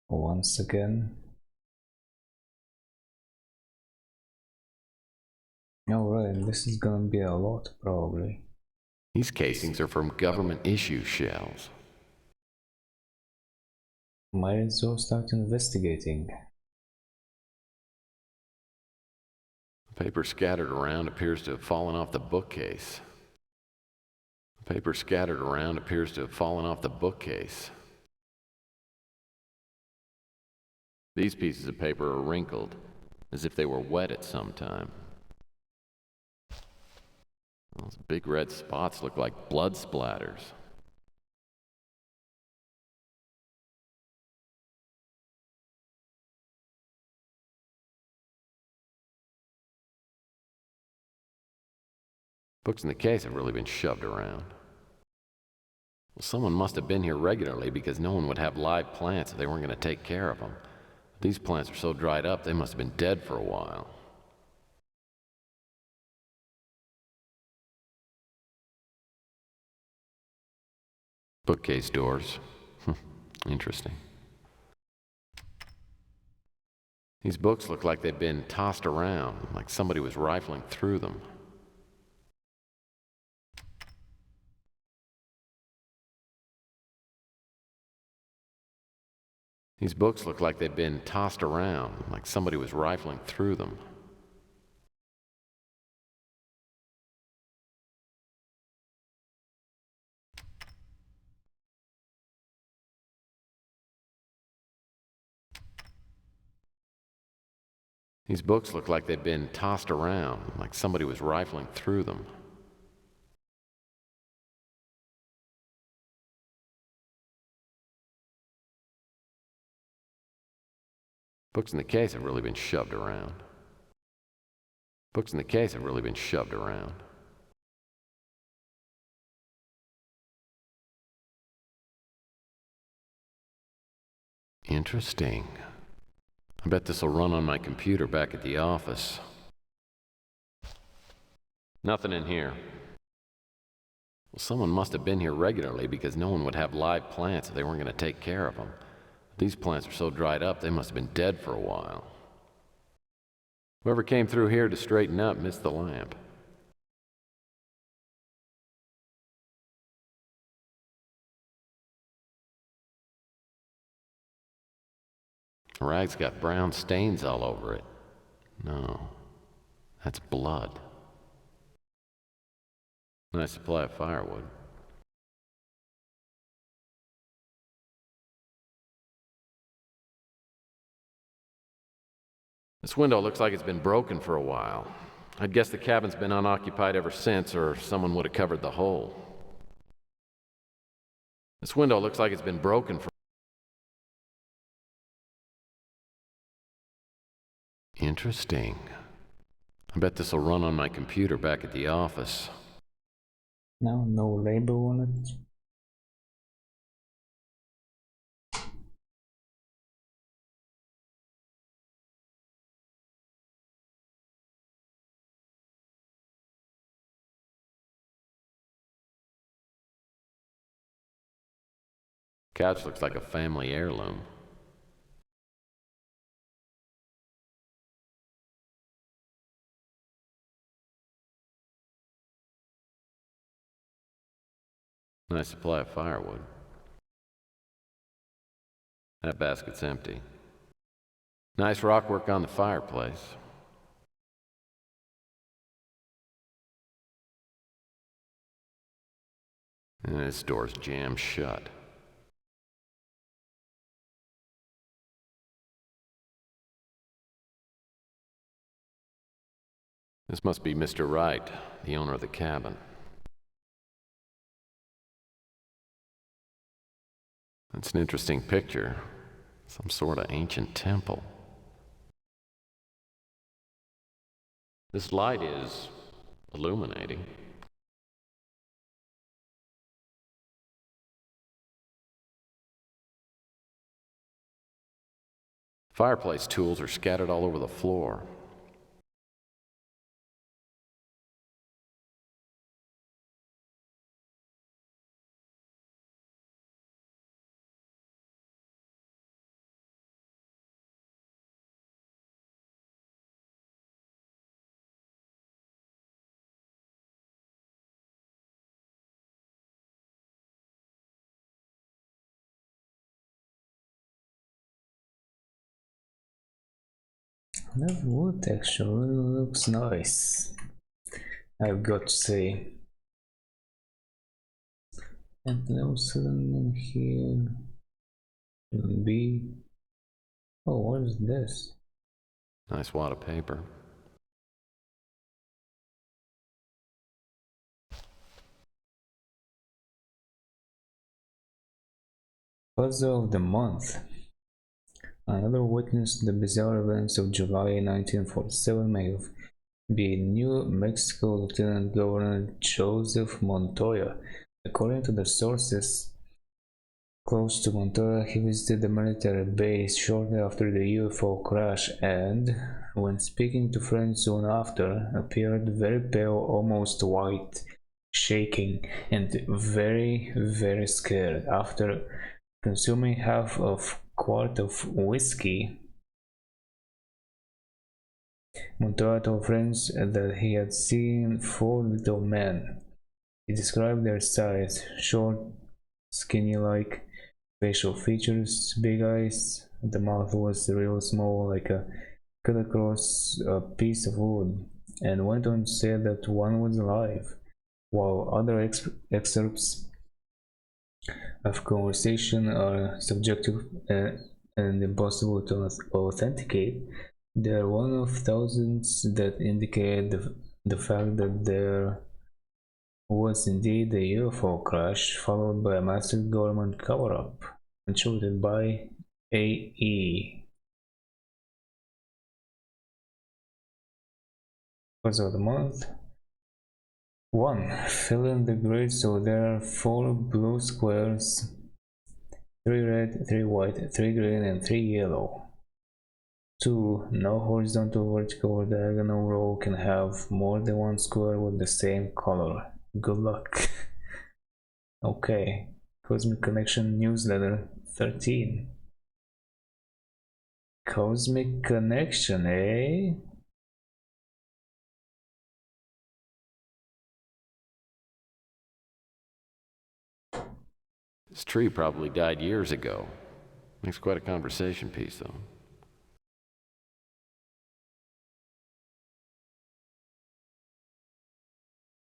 [SPEAKER 1] Once again. Alright, this is gonna be a lot, probably.
[SPEAKER 2] These casings are from government issue shells.
[SPEAKER 1] Might as well start investigating.
[SPEAKER 2] The paper scattered around appears to have fallen off the bookcase. The paper scattered around appears to have fallen off the bookcase. These pieces of paper are wrinkled, as if they were wet at some time. Those big red spots look like blood splatters. Books in the case have really been shoved around. Well, someone must have been here regularly because no one would have live plants if they weren't going to take care of them. These plants are so dried up, they must have been dead for a while. Bookcase doors. Interesting. These books look like they've been tossed around, like somebody was rifling through them. These books look like they've been tossed around, like somebody was rifling through them. These books look like they've been tossed around, like somebody was rifling through them. Books in the case have really been shoved around. Books in the case have really been shoved around. Interesting. I bet this'll run on my computer back at the office. Nothing in here. Well, someone must have been here regularly because no one would have live plants if they weren't going to take care of them. These plants are so dried up, they must have been dead for a while. Whoever came through here to straighten up missed the lamp. The rag's got brown stains all over it. No, that's blood. Nice supply of firewood. This window looks like it's been broken for a while. I'd guess the cabin's been unoccupied ever since, or someone would have covered the hole. This window looks like it's been broken for... Interesting. I bet this'll run on my computer back at the office.
[SPEAKER 1] No label on it.
[SPEAKER 2] Couch looks like a family heirloom. Nice supply of firewood. That basket's empty. Nice rockwork on the fireplace. And this door's jammed shut. This must be Mr. Wright, the owner of the cabin. That's an interesting picture. Some sort of ancient temple. This light is illuminating. Fireplace tools are scattered all over the floor.
[SPEAKER 1] That wood texture really looks nice, I've got to say. And no cylinder here. B. Oh, what is this?
[SPEAKER 2] Nice wad of paper.
[SPEAKER 1] Puzzle of the month. Another witness to the bizarre events of July 1947 may have been New Mexico Lieutenant Governor Joseph Montoya. According to the sources close to Montoya, he visited the military base shortly after the UFO crash and, when speaking to friends soon after, appeared very pale, almost white, shaking, and very, very scared. After consuming half of quart of whiskey, Montoya told friends that he had seen 4 little men. He described their size: short, skinny-like facial features, big eyes, the mouth was real small, like a cut across a piece of wood, and went on to say that one was alive, while other excerpts of conversation are subjective and impossible to authenticate. They are one of thousands that indicate the fact that there was indeed a UFO crash followed by a massive government cover-up, contributed by A.E. Puzzle of the month. 1. Fill in the grid so there are 4 blue squares 3 red, 3 white, 3 green, and 3 yellow. 2. No horizontal, vertical, or diagonal row can have more than one square with the same color. Good luck. Okay. Cosmic Connection newsletter 13. Cosmic Connection, eh?
[SPEAKER 2] This tree probably died years ago. Makes quite a conversation piece, though.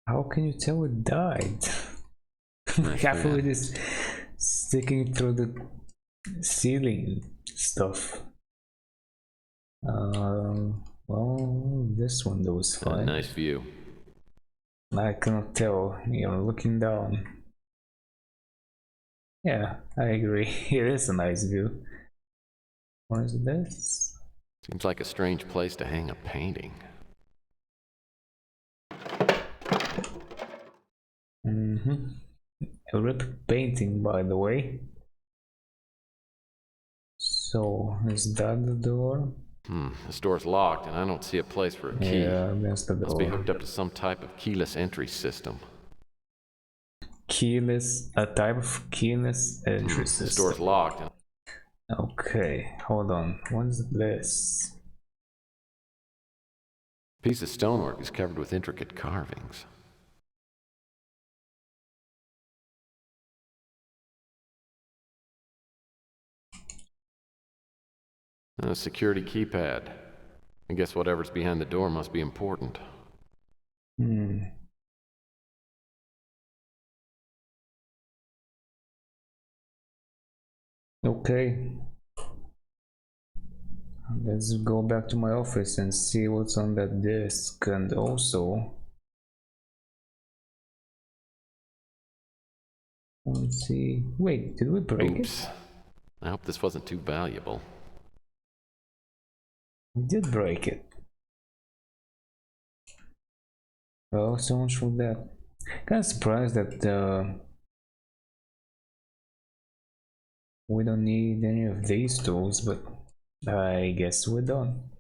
[SPEAKER 1] How can you tell it died? Half of it is sticking through the ceiling stuff. Well, this window is fine.
[SPEAKER 2] Nice view.
[SPEAKER 1] I cannot tell, you're looking down. Yeah, I agree. It is a nice view. What is this?
[SPEAKER 2] Seems like a strange place to hang a painting.
[SPEAKER 1] A rip painting, by the way. So, is that the door?
[SPEAKER 2] This door's locked, and I don't see a place for a key.
[SPEAKER 1] Yeah, that's the door.
[SPEAKER 2] Must be hooked up to some type of keyless entry system.
[SPEAKER 1] Keyless, a type of keyless entry system.
[SPEAKER 2] This door's locked.
[SPEAKER 1] Okay, hold on. What is this?
[SPEAKER 2] A piece of stonework is covered with intricate carvings. A security keypad. I guess whatever's behind the door must be important.
[SPEAKER 1] Okay. Let's go back to my office and see what's on that desk, and also let's see. Wait, did we break
[SPEAKER 2] Oops. I hope this wasn't too valuable.
[SPEAKER 1] We did break it. Well, so much for that. Kind of surprised that we don't need any of these tools, but I guess we don't.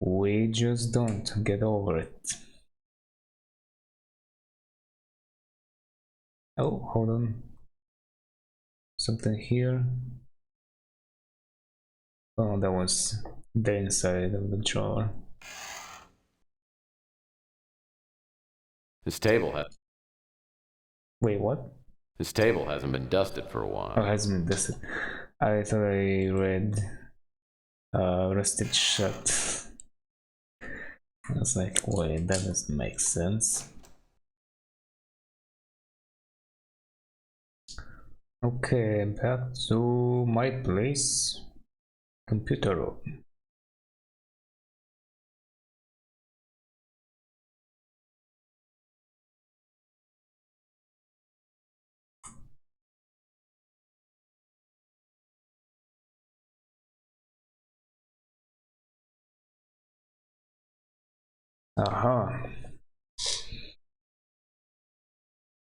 [SPEAKER 1] We just don't. Get over it. Oh, hold on. Something here. Oh, that was the inside of the drawer.
[SPEAKER 2] This table has.
[SPEAKER 1] Wait, what?
[SPEAKER 2] This table hasn't been dusted for a while.
[SPEAKER 1] Oh, it hasn't been dusted. I thought I read rusted shut. I was like, wait, that doesn't make sense. Okay, back to my place. Computer room. Aha.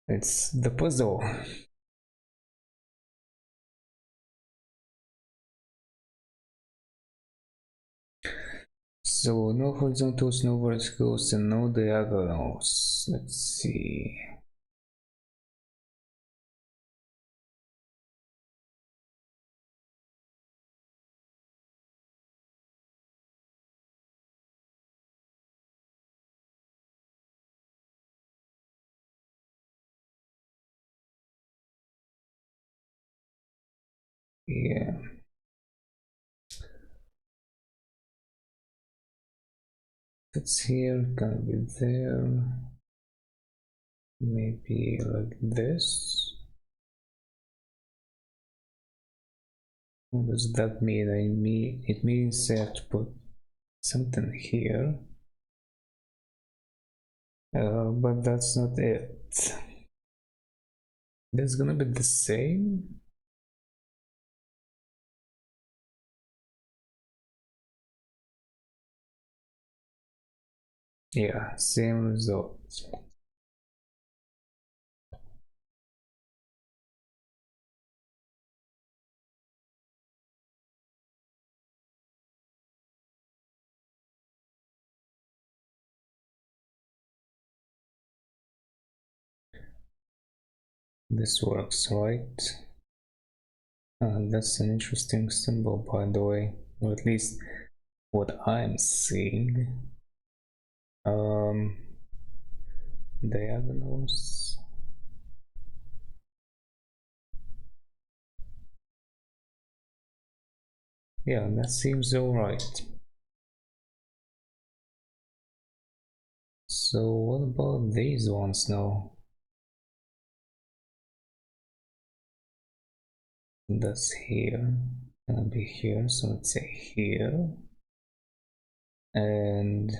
[SPEAKER 1] It's the puzzle. So no horizontals, no verticals, and no diagonals. Let's see. Yeah. It's here, gonna be there. Maybe like this. What does that mean? It means I have to put something here. But that's not it. That's gonna be the same. Yeah, same result. this works, right? That's an interesting symbol, by the way, or at least what I'm seeing. Diagonals. Yeah, that seems alright. So what about these ones now? That's here, gonna be here, so let's say here. And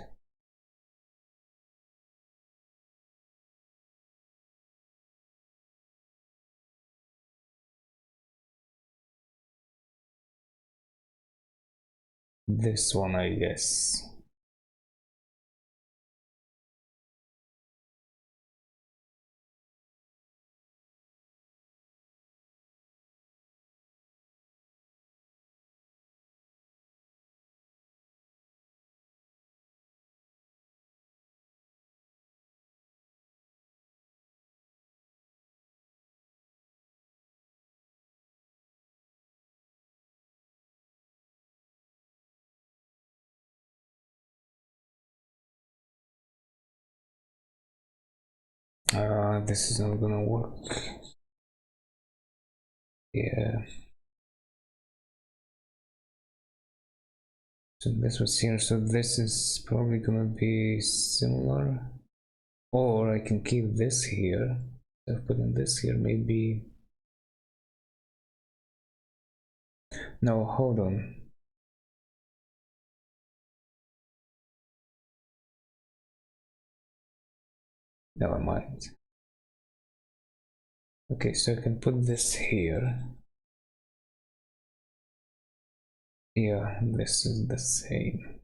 [SPEAKER 1] this one, I guess. This is not gonna work. Yeah. So this was here, so this is probably gonna be similar. Or I can keep this here. I've put in this here, maybe. No, hold on. Never mind. Okay, so I can put this here. Yeah, this is the same.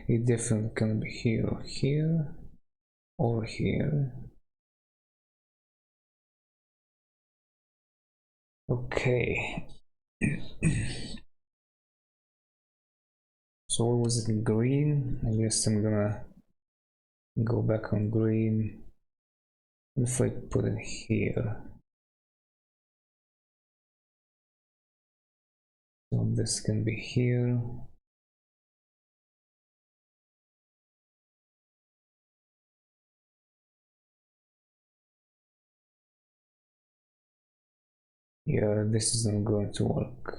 [SPEAKER 1] It definitely can be here or here or here. Okay. So what was it, green? I guess I'm gonna go back on green. If I put it here. So this can be here. Yeah, this is not going to work.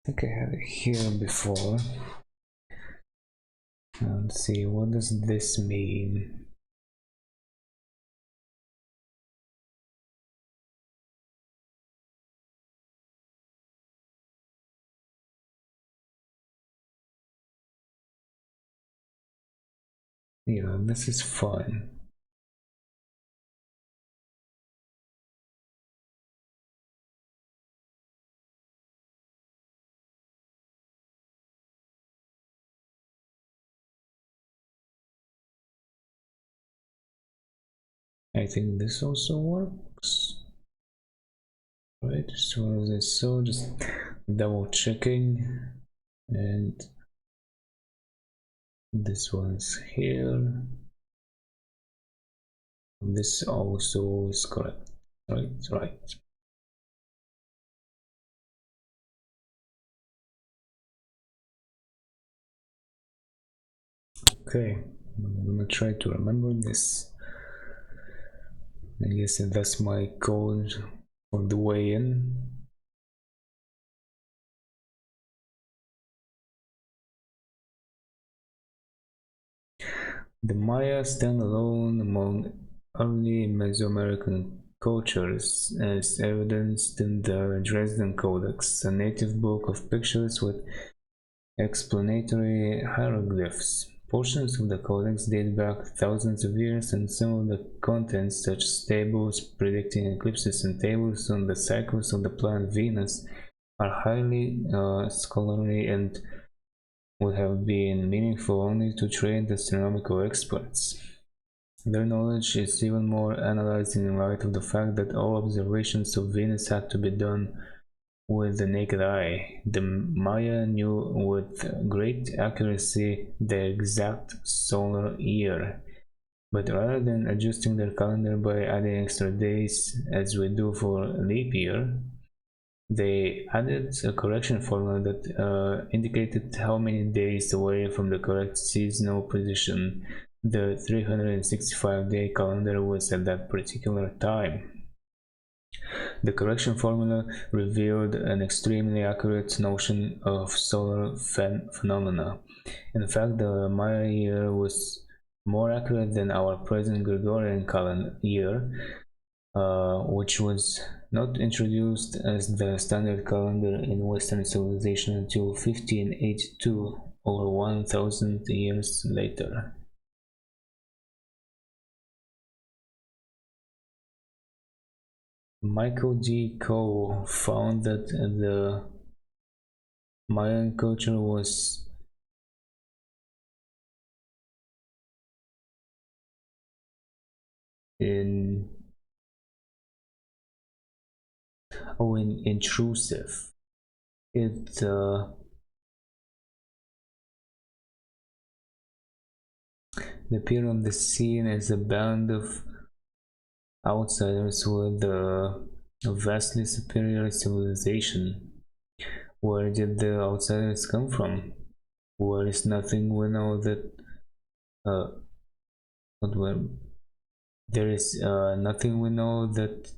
[SPEAKER 1] I think I had it here before. Let's see, what does this mean? Yeah, this is fine. I think this also works. Right, so this, so just double checking, and this one's here. This also is correct. Right. Okay, I'm gonna try to remember this. I guess that's my code for the way in. The Maya stand alone among early Mesoamerican cultures, as evidenced in the Dresden Codex, a native book of pictures with explanatory hieroglyphs. Portions of the codex date back thousands of years, and some of the contents, such as tables predicting eclipses and tables on the cycles of the planet Venus, are highly scholarly and would have been meaningful only to trained astronomical experts. Their knowledge is even more analyzed in light of the fact that all observations of Venus had to be done with the naked eye. The Maya knew with great accuracy the exact solar year, but rather than adjusting their calendar by adding extra days as we do for leap year, they added a correction formula that indicated how many days away from the correct seasonal position the 365-day calendar was at that particular time. The correction formula revealed an extremely accurate notion of solar phenomena. In fact, the Maya year was more accurate than our present Gregorian calendar year, which was not introduced as the standard calendar in Western civilization until 1582, over 1,000 years later. Michael D. Cole found that the Mayan culture was intrusive. It appeared on the scene as a band of outsiders with a vastly superior civilization. Where did the outsiders come from? There is nothing we know that there is nothing we know that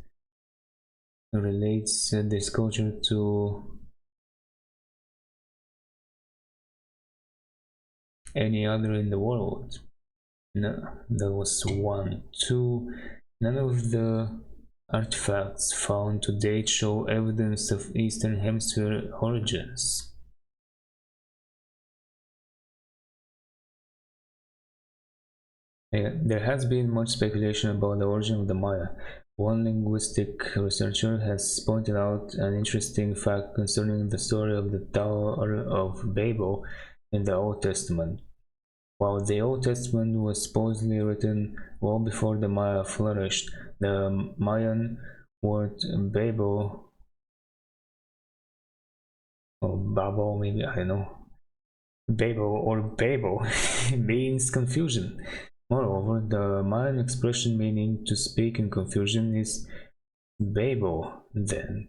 [SPEAKER 1] relates this culture to any other in the world. No, that was 1. 2. None of the artifacts found to date show evidence of Eastern Hemisphere origins. There has been much speculation about the origin of the Maya. One linguistic researcher has pointed out an interesting fact concerning the story of the Tower of Babel in the Old Testament. While the Old Testament was supposedly written well before the Maya flourished, the Mayan word Babel, or Babel, maybe, I don't know, Babel means confusion. Moreover, the Mayan expression meaning to speak in confusion is Babel, then.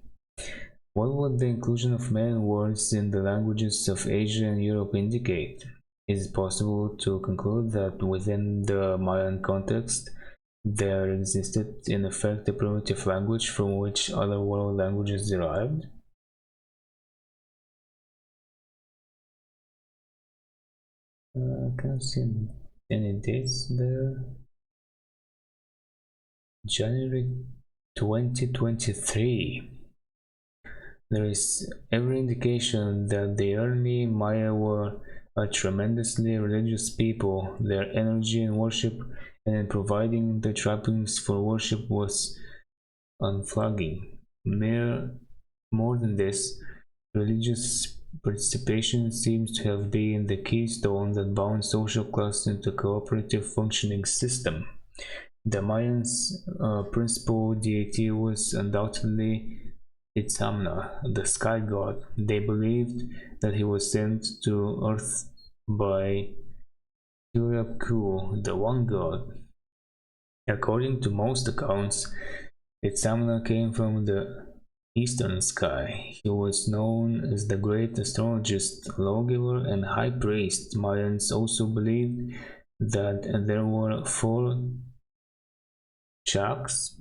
[SPEAKER 1] What would the inclusion of Mayan words in the languages of Asia and Europe indicate? Is it possible to conclude that within the Mayan context, there existed in effect a primitive language from which other world languages derived? I can't see any dates there. January 2023. There is every indication that the early Maya were a tremendously religious people. Their energy in worship and in providing the trappings for worship was unflagging. More than this, religious participation seems to have been the keystone that bound social class into a cooperative functioning system. The Mayans' principal deity was undoubtedly Itzamna, the sky god. They believed that he was sent to Earth by Ku, the one god. According to most accounts, Itzamna came from the eastern sky. He was known as the great astrologist, lawgiver, and high priest. Mayans also believed that there were 4 Chaks,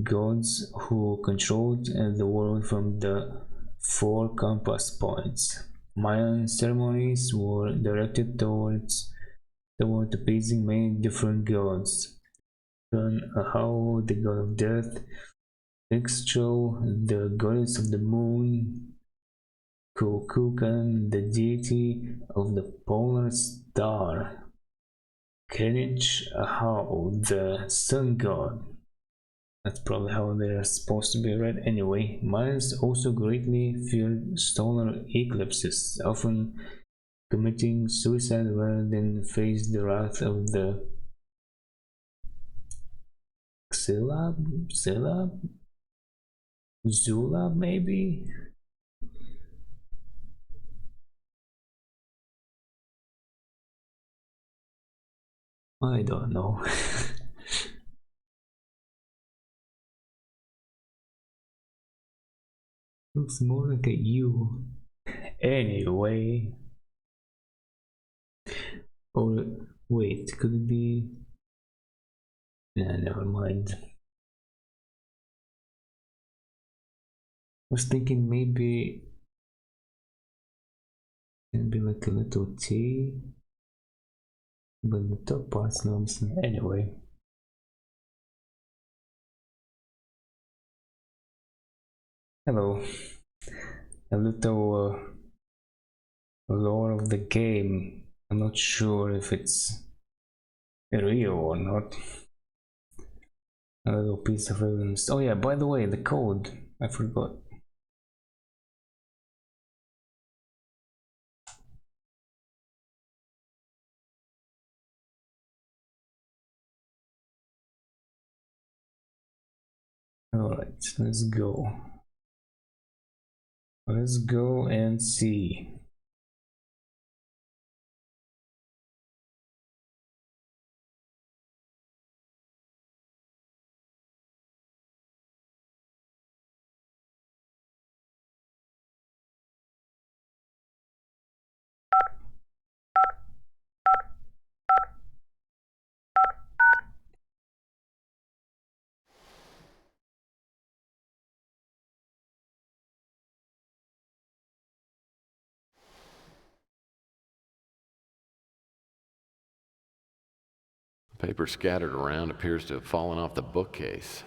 [SPEAKER 1] gods who controlled the world from the 4 compass points. Mayan ceremonies were directed toward appeasing many different gods. Ahau, the god of death, Ixchel, the goddess of the moon, Kukulkan, the deity of the polar star, Kenich Ahau, the sun god. That's probably how they're supposed to be read anyway. Mayans also greatly feared solar eclipses, often committing suicide rather than face the wrath of the Zulab, maybe? I don't know. Looks more like a U. Anyway. Or wait, could it be? Nah, never mind. I was thinking maybe it'd be like a little T, but the top part's not missing. Anyway. Hello. A little lore of the game. I'm not sure if it's real or not. A little piece of evidence. Oh yeah, by the way, the code. I forgot. Alright, let's go. Let's go and see.
[SPEAKER 2] The paper scattered around appears to have fallen off the bookcase.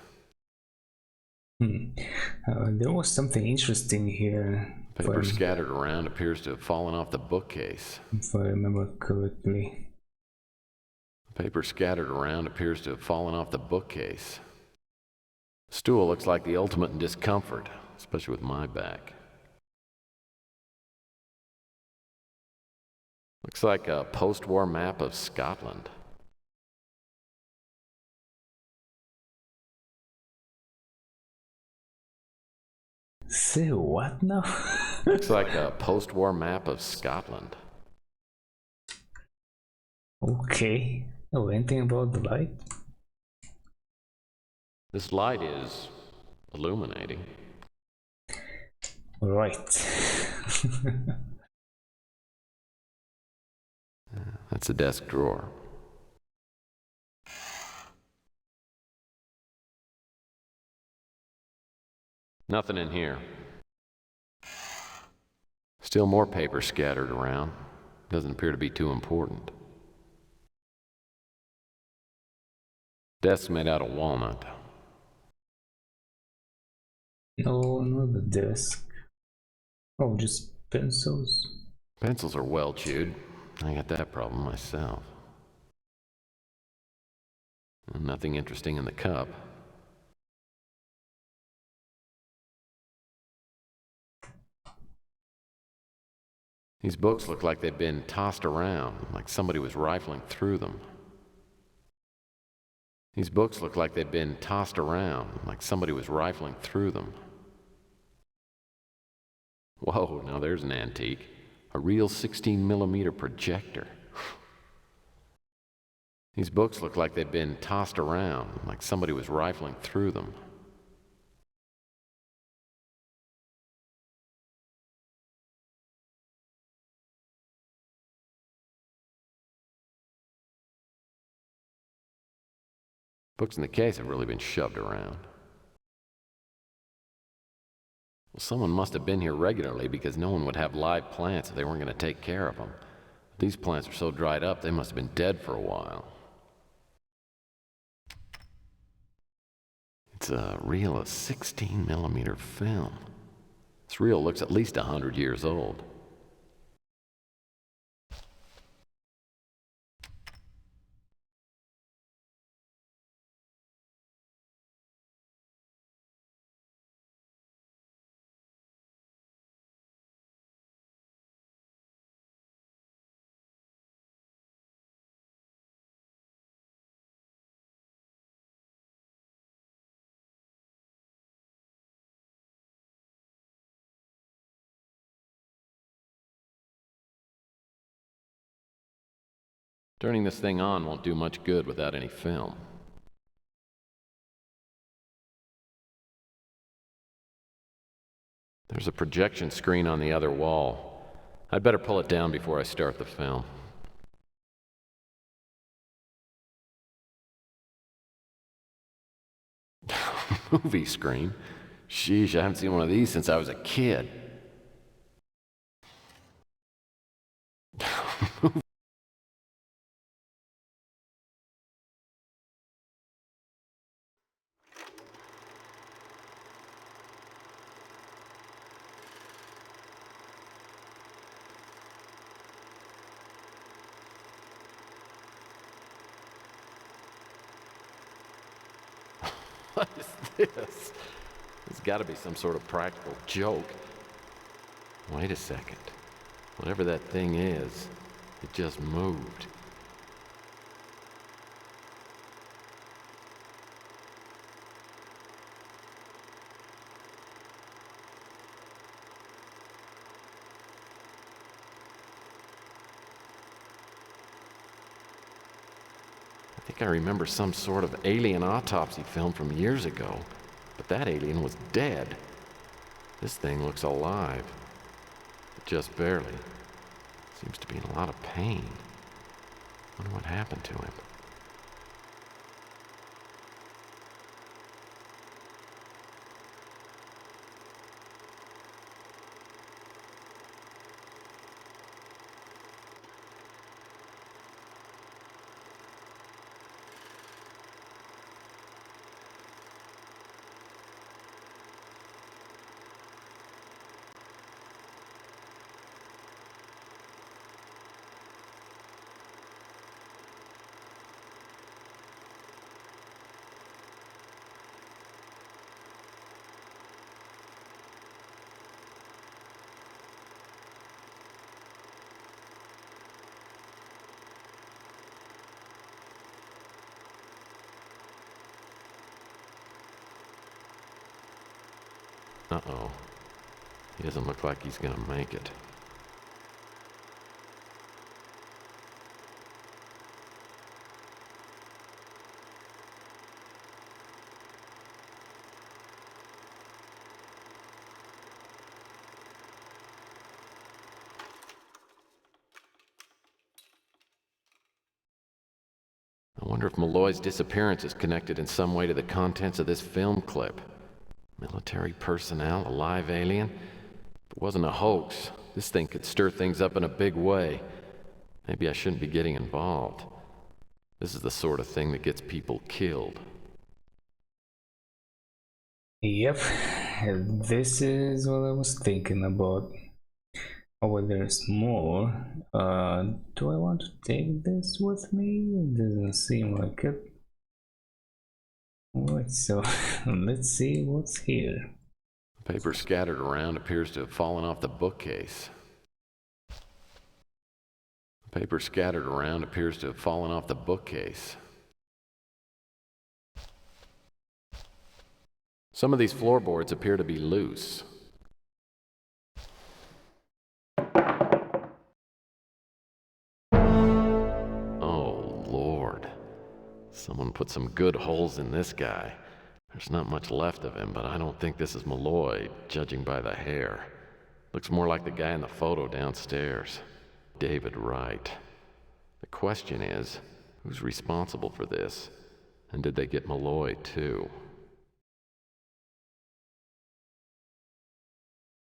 [SPEAKER 1] There was something interesting here.
[SPEAKER 2] Paper scattered around appears to have fallen off the bookcase.
[SPEAKER 1] If I remember correctly.
[SPEAKER 2] Paper scattered around appears to have fallen off the bookcase. Stool looks like the ultimate in discomfort, especially with my back. Looks like a post-war map of Scotland.
[SPEAKER 1] Say what now?
[SPEAKER 2] Looks like a post-war map of Scotland.
[SPEAKER 1] Okay. Oh, anything about the light?
[SPEAKER 2] This light is illuminating.
[SPEAKER 1] Right.
[SPEAKER 2] That's a desk drawer. Nothing in here. Still more paper scattered around. Doesn't appear to be too important. Desk's made out of walnut.
[SPEAKER 1] No, not the desk. Oh, just pencils.
[SPEAKER 2] Pencils are well chewed. I got that problem myself. Nothing interesting in the cup. These books look like they've been tossed around, like somebody was rifling through them. These books look like they've been tossed around, like somebody was rifling through them. Whoa, now there's an antique. A real 16mm projector. These books look like they've been tossed around, like somebody was rifling through them. Books in the case have really been shoved around. Well, someone must have been here regularly because no one would have live plants if they weren't going to take care of them. These plants are so dried up, they must have been dead for a while. It's a reel of 16mm film. This reel looks at least 100 years old. Turning this thing on won't do much good without any film. There's a projection screen on the other wall. I'd better pull it down before I start the film. Movie screen? Sheesh, I haven't seen one of these since I was a kid. What is this? It's got to be some sort of practical joke. Wait a second. Whatever that thing is, it just moved. I think I remember some sort of alien autopsy film from years ago, but that alien was dead. This thing looks alive, but just barely. Seems to be in a lot of pain. Wonder what happened to him. Uh-oh. He doesn't look like he's gonna make it. I wonder if Malloy's disappearance is connected in some way to the contents of this film clip. Military personnel, a live alien? If it wasn't a hoax, this thing could stir things up in a big way. Maybe I shouldn't be getting involved. This is the sort of thing that gets people killed.
[SPEAKER 1] Yep, this is what I was thinking about. Oh, there's more. Do I want to take this with me? It doesn't seem like it. Alright, so let's see what's here.
[SPEAKER 2] The paper scattered around appears to have fallen off the bookcase. The paper scattered around appears to have fallen off the bookcase. Some of these floorboards appear to be loose. Oh, Lord. Someone put some good holes in this guy. There's not much left of him, but I don't think this is Malloy, judging by the hair. Looks more like the guy in the photo downstairs. David Wright. The question is, who's responsible for this? And did they get Malloy, too?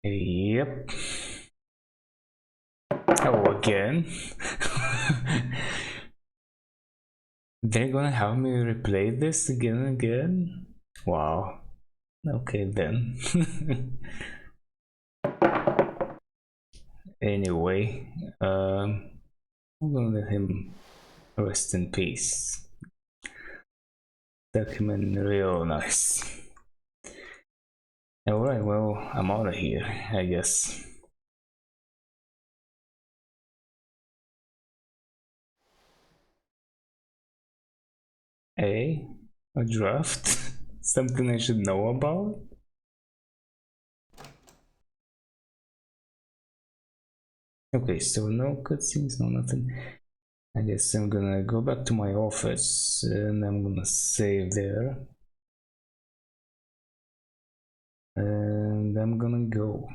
[SPEAKER 1] Yep. Oh, again? They're gonna have me replay this again and again? Wow. Okay then. Anyway, I'm gonna let him rest in peace. Tuck him in real nice. Alright, well, I'm out of here, I guess. A draft? Something I should know about? Okay, so no cutscenes, no nothing. I guess I'm gonna go back to my office and I'm gonna save there. And I'm gonna go.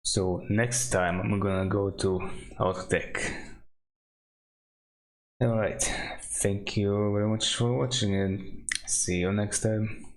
[SPEAKER 1] So next time I'm gonna go to Autotech. Alright, thank you very much for watching and see you next time.